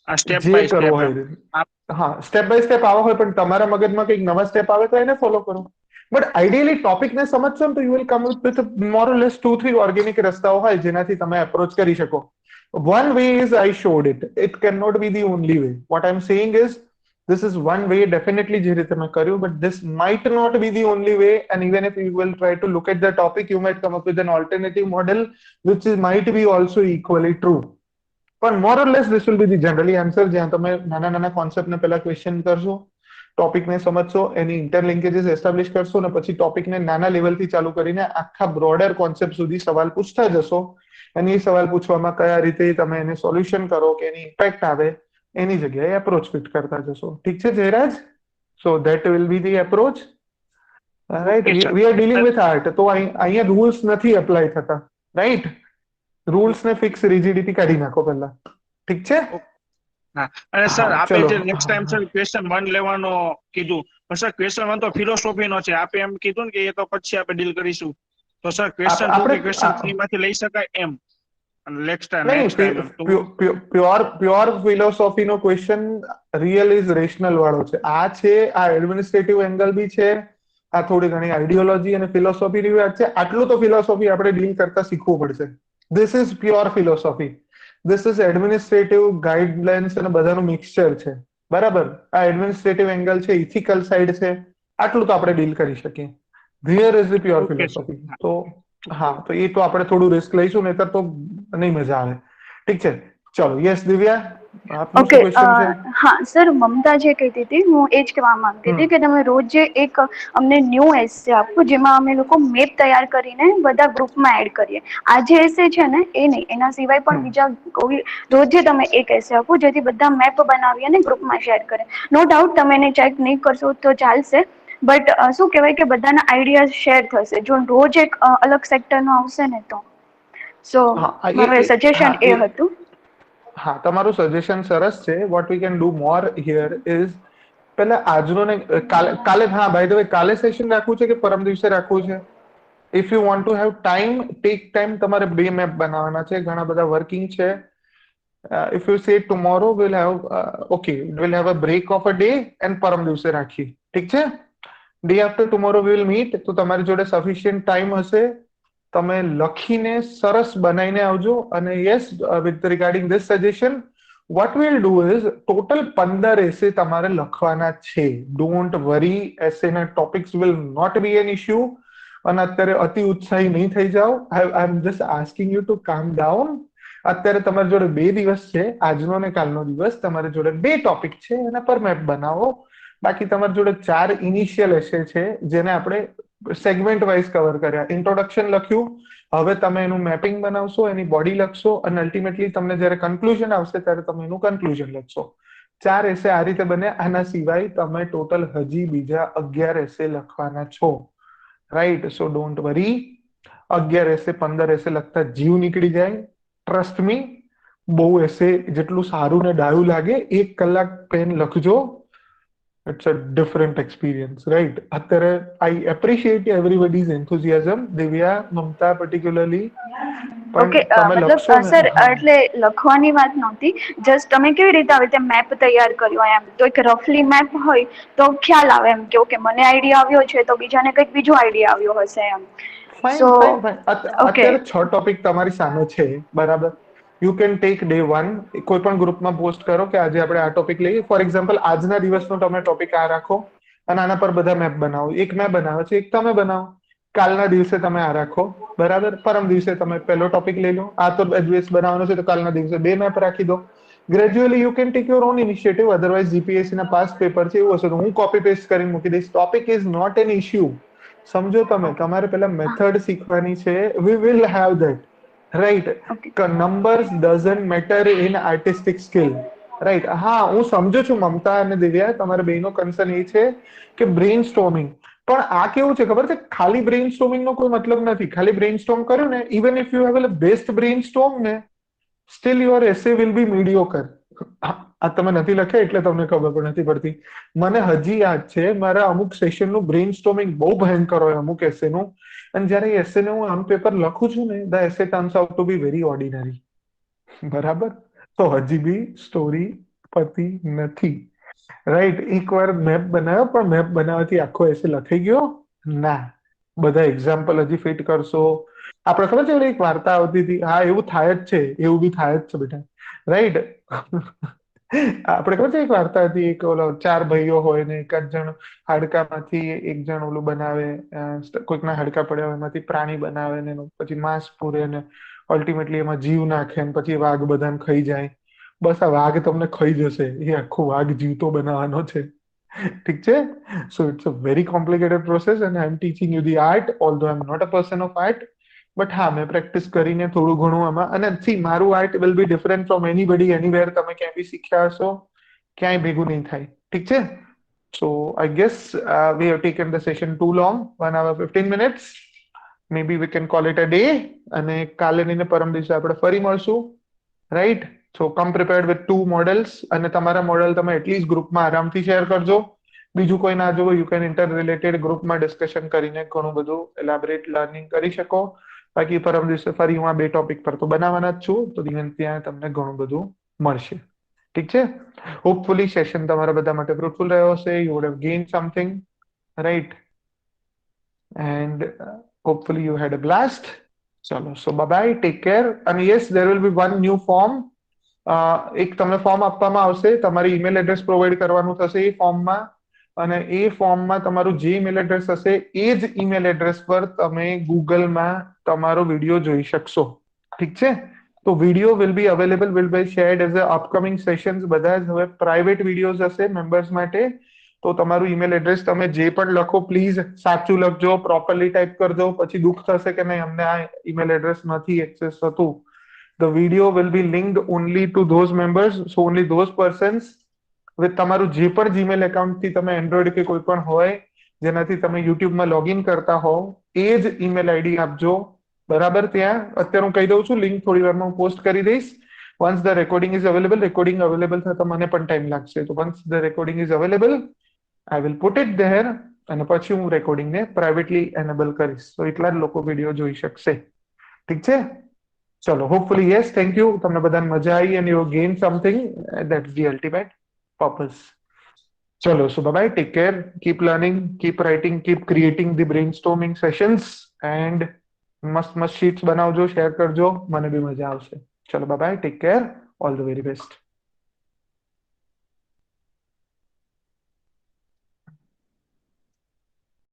આ સ્ટેપ જે બાય કરવો સ્ટેપ. હોય. હા, સ્ટેપ બાય સ્ટેપ આવો હોય, પણ તમારા મગજમાં કંઈક નવા સ્ટેપ આવે તો એને ફોલો કરો. બટ આઈડિયલી ટોપિકને સમજશો ને તો you will come with more or less 2-3 organic રસ્તાઓ હોય જેનાથી તમે એપ્રોચ કરી શકો. One way is I showed it. It cannot be the only way. What I'm saying is, this is one way, definitely જે રીતે મેં કર્યું, but this might not be the only way. And even if you will try to look at the topic, you might come up with an alternative model, which is, might be also equally true. પણ મોર or less this will be the generally answer, જ્યાં તમે નાના નાના કોન્સેપ્ટને પહેલા question કરશો, ટોપિકને સમજશો, એની ઇન્ટરલિંકેજીસ establish કરશો અને પછી ટોપિકને નાના લેવલથી ચાલુ કરીને આખા બ્રોડર કોન્સેપ્ટ સુધી સવાલ પૂછતા જશો. અને એ સવાલ પૂછવામાં કયા રીતે તમે એને સોલ્યુશન કરો કે એની ઇમ્પેક્ટ આવે એની જગ્યાએ એપ્રોચ ફિટ કરતા જશો. ઠીક છે જયરાજ? સો that will be the approach. Right, Okay, sir. We are dealing with art. તો અહીંયા રૂલ્સ નથી એપ્લાય થતા, રાઈટ? રૂલ્સ ને ફિક્સ રિજિડિટી કાઢી નાખો પહેલા. ઠીક છે? હા, અને સર હા, આપે ચલો. જે નેક્સ્ટ ટાઈમ સર ક્વેશ્ચન 1 લેવાનો કીધું, પણ સર ક્વેશ્ચન 1 તો ફિલોસોફી નો છે. આપે એમ કીધું ને કે એ તો પછી આપણે ડીલ કરીશું. તો સર ક્વેશ્ચન 2 કે ક્વેશ્ચન 3 માંથી લઈ શકાય એમ. અને નેક્સ્ટ ટાઈમ એમ તો પ્યોર ફિલોસોફી નો ક્વેશ્ચન રિયલ ઇઝ રેશનલ વાળો છે. આ છે, આ એડમિનિસ્ટ્રેટિવ એંગલ બી છે, આ થોડી ઘણી આઈડિયોલોજી અને ફિલોસોફી ની વાત છે. આટલું તો ફિલોસોફી આપણે ડીલ કરતા શીખવું પડશે. This is pure philosophy. This is administrative guidelines અને બધાનું મિક્સચર છે. બરાબર? આ એડમિનિસ્ટ્રેટિવ એંગલ છે, ઇથિકલ સાઈડ છે. આટલું તો આપણે ડીલ કરી શકીએ. There is the pure okay sir. Philosophy. તો હા, તો એ તો આપણે થોડું રિસ્ક લઈશું, નહીતર તો નહીં મજા આવે. ઠીક છે, ચલો. યસ દિવ્યા, આપનું ઓકે, શું ક્વેશ્ચન છે? હા સર, મમતા જે કહેતી હતી, હું એ જ કહેવા માંગતી હતી કે તમે રોજ જે એક અમને ન્યૂ એસે આપો જેમાં અમે લોકો મેપ તૈયાર કરીને બધા ગ્રુપમાં એડ કરીએ. આ જે એસે છે ને એ નહીં, એના સિવાય પણ બીજા રોજ તમે એક એસે આપો જેથી બધા મેપ બનાવી અને ગ્રુપમાં શેર કરે. નો ડાઉટ તમે એને ચેક નહીં કરશો તો ચાલશે, બટ શું કહેવાય કે બધાના આઈડિયા શેર થશે. જો રોજ એક અલગ સેક્ટરનો આવશે ને તો સો હા મારું સજેશન એ હતું. હા, તમારું સજેશન સરસ છે. What we can do more here is, પહેલા આજનો ને કાલે, હા બાય ધ વે, કાલે સેશન રાખવું છે કે પરમ દિવસે રાખવું છે? If you want to have time, take time. તમારે 2 મેપ બનાવવાના છે, ઘણા બધા વર્કિંગ છે. If you say tomorrow will have, okay, will have a break of a day and પરમ દિવસે રાખી. ઠીક છે? Day after tomorrow will meet. તો તમારી જોડે સફિશિયન્ટ ટાઈમ હશે, તમે લખીને સરસ બનાવીને આવજો. અને yes, with regarding this suggestion, what we'll do is total 15 essay તમારે લખવાના છે. ડોન્ટ વરી, એસે ના topics will not be an issue. અને અત્યારે અતિ ઉત્સાહી નહીં થઈ જાઓ. I am just asking you to calm down. અત્યારે તમારી જોડે 2 દિવસ છે, આજનો ને કાલનો દિવસ. તમારી જોડે 2 ટોપિક છે, એના પર મેપ બનાવો. બાકી તમારી જોડે 4 ઇનિશિયલ એસે છે જેને આપણે સેગમેન્ટ વાઇઝ કવર કર્યા. ઇન્ટ્રોડક્શન લખ્યું, હવે તમે એનું મેપિંગ બનાવશો, એની બોડી લખશો, અને અલ્ટિમેટલી તમને જ્યારે કન્ક્લુઝન આવશે ત્યારે તમે એનું કન્ક્લુઝન લખશો. 4 એસે આ રીતે બને. આના સિવાય તમે ટોટલ હજી બીજા 11 એસે લખવાના છો, રાઈટ? So don't worry. 11 એસે 15 એસે લખતા જીવ નીકળી જાય. ટ્રસ્ટ મી, બહુ એસે જેટલું સારું ને ડાયું લાગે, 1 કલાક પેન લખજો. It's a different experience, right? અત્યારે I appreciate everybody's enthusiasm, Divya, Mamata particularly. પણ ઓકે, તમે લખશો મતલબ ને, સર હા. એટલે લખવાની વાત નહોતી, જસ્ટ તમે કેવી રીતે આવી રીતે મેપ તૈયાર કર્યો એમ. તો એક રફલી મેપ હોય તો ખ્યાલ આવે એમ કે ઓકે મને આઈડિયા આવ્યો છે તો બીજાને કંઈક બીજો આઈડિયા આવ્યો હશે એમ. Fine, so fine, fine. Okay, અત્યારે 6 ટોપિક તમારી સામે છે, બરાબર? યુ કેન ટેક ડે 1, કોઈ પણ ગ્રુપમાં પોસ્ટ કરો કે આજે આપણે આ ટોપિક લઈએ. ફોર એક્ઝામ્પલ, આજના દિવસનો તમે ટોપિક આ રાખો અને આના પર બધા મેપ બનાવો. એક મેં બનાવ્યો છે, એક તમે બનાવો. કાલના દિવસે તમે આ રાખો, બરાબર? પરમ દિવસે તમે પહેલો ટોપિક લઈ લો. આ તો દિવસ બનાવવાનો છે તો કાલના દિવસે 2 મેપ રાખી દો. Gradually you can take your own initiative. Otherwise GPSC ના પાસ પેપર છે, એવું હશે તો હું કોપી પેસ્ટ કરીને મૂકી દઈશ. Topic is not an issue. સમજો તમે, તમારે પેલા મેથડ શીખવાની છે. We will have that, right? Okay. Numbers doesn't matter in artistic skill, right? હા, હું સમજુ છું મમતા અને દિવ્યા, તમારે બેનો કન્સર્ન એ છે કે બ્રેઇન સ્ટોમિંગ. પણ આ કેવું છે ખબર છે, ખાલી બ્રેઇન સ્ટોમિંગ નો કોઈ મતલબ નથી. ખાલી બ્રેઇન સ્ટોમ કર્યું ને, even if you have a best brainstorm ને, still your essay will be mediocre. આ તમે નથી લખ્યા એટલે તમને ખબર પણ નથી પડતી. મને હજી યાદ છે, મારા અમુક સેશનનું બ્રેઇન સ્ટોમિંગ બહુ ભયંકર હોય અમુક એસેનું. અને જ્યારે એસેને હું આમ પેપર લખું છું ને, the essay turns out to be very ordinary. બરાબર? તો હજી બી સ્ટોરી પતી નથી, રાઈટ? એકવાર મેપ બનાવ્યો, પણ મેપ બનાવવાથી આખો એસે લખાઈ ગયો ના, બધા એક્ઝામ્પલ હજી ફિટ કરશો. આપણે ખબર છે ઓલી એક વાર્તા આવતી હતી, હા એવું થાય જ છે, એવું બી થાય જ છે બેટા, રાઈટ. આપણે ખબર છે એક વાર્તા હતી, એક ઓલો 4 ભાઈઓ હોય ને એક જ જણ હાડકામાંથી એક જણ ઓલું બનાવે, કોઈકના હાડકા પડ્યા હોય એમાંથી પ્રાણી બનાવે ને એનું પછી માંસ પૂરે ને અલ્ટિમેટલી એમાં જીવ નાખે ને પછી વાઘ બધાને ખાઈ જાય. બસ આ વાઘ તમને ખાઈ જશે, એ આખો વાઘ જીવતો બનાવવાનો છે. ઠીક છે. So it's a very complicated process and I am teaching you the art, although I am not a person of art. But હા, મેં પ્રેક્ટિસ કરીને થોડું ઘણું આમાં, અને સી મારું art will be different from anybody anywhere. તમે ક્યાંય બી શીખ્યા હશો, ક્યાંય ભેગું નહીં થાય. ઠીક છે. So I guess we have taken the session too long, 1 hour 15 minutes. May be we can call it a day. અને કાલે ને પરમ દિવસે આપણે ફરી મળશું, right. So come prepared with 2 models, અને તમારા મોડેલ તમે એટલીસ્ટ ગ્રુપમાં આરામથી શેર કરજો. બીજું કોઈ ના જોવો, યુ કેન ઇન્ટર રિલેટેડ ગ્રુપમાં ડિસ્કશન કરીને ઘણું બધું એલાબરેટ લર્નિંગ કરી શકો. બાકી પરમ દિવસે ફરી હું આ 2 ટોપિક પર તો બનાવવાના જ છું, તો ત્યાં તમને ઘણું બધું મળશે. ઠીક છે. હોપફુલી સેશન તમારા બધા માટે ફ્રૂટફુલ રહ્યો હશે. You would have gain something, right. And hopefully you had a blast. ચલો, સો બાય, ટેક કેર. અને yes, there will be one new form. એક તમને ફોર્મ આપવામાં આવશે, તમારી ઈમેલ એડ્રેસ પ્રોવાઈડ કરવાનું થશે એ ફોર્મમાં. અને એ ફોર્મમાં તમારું જે ઈમેલ એડ્રેસ હશે એ જ ઈમેલ એડ્રેસ પર તમે ગૂગલમાં તમારો વિડીયો જોઈ શકશો. ઠીક છે. તો video will be available, will be shared as a upcoming sessions. બધા જ હવે પ્રાઇવેટ વિડીયોઝ હશે મેમ્બર્સ માટે. તો તમારું ઈમેલ એડ્રેસ તમે જે પણ લખો પ્લીઝ સાચું લખજો, પ્રોપરલી ટાઈપ કરજો. પછી દુઃખ થશે કે નહીં અમને આ ઈમેલ એડ્રેસ નથી એક્સેસ થતું. The video will be linked only to those members, so only those persons with તમારું જે પણ જીમેલ એકાઉન્ટથી તમે એન્ડ્રોઈડ કે કોઈ પણ હોય જેનાથી તમે યુટ્યુબમાં લોગિન કરતા હોવ એ જ ઈમેલ આઈડી આપજો. બરાબર. ત્યાં અત્યારે હું કહી દઉં છું, લિંક થોડી વારમાં હું પોસ્ટ કરી દઈશ. Once the recording is available, recording available થતા મને પણ ટાઈમ લાગશે, તો once the recording is available I will put it there. અને પછી હું રેકોર્ડિંગને પ્રાઇવેટલી એનેબલ કરીશ, તો એટલા જ લોકો વિડીયો જોઈ શકશે. ઠીક છે. ચલો, હોપફુલી યસ, થેન્ક યુ. તમને બધાને મજા આવી and you gain something. That's the ultimate purpose. ચલો, so bye bye, take care, keep learning, keep writing, keep creating the brainstorming sessions and મસ્ત મસ્ત શીટ્સ બનાવજો, શેર કરજો, મને બી મજા આવશે. ચલો, bye bye, take care, all the very best.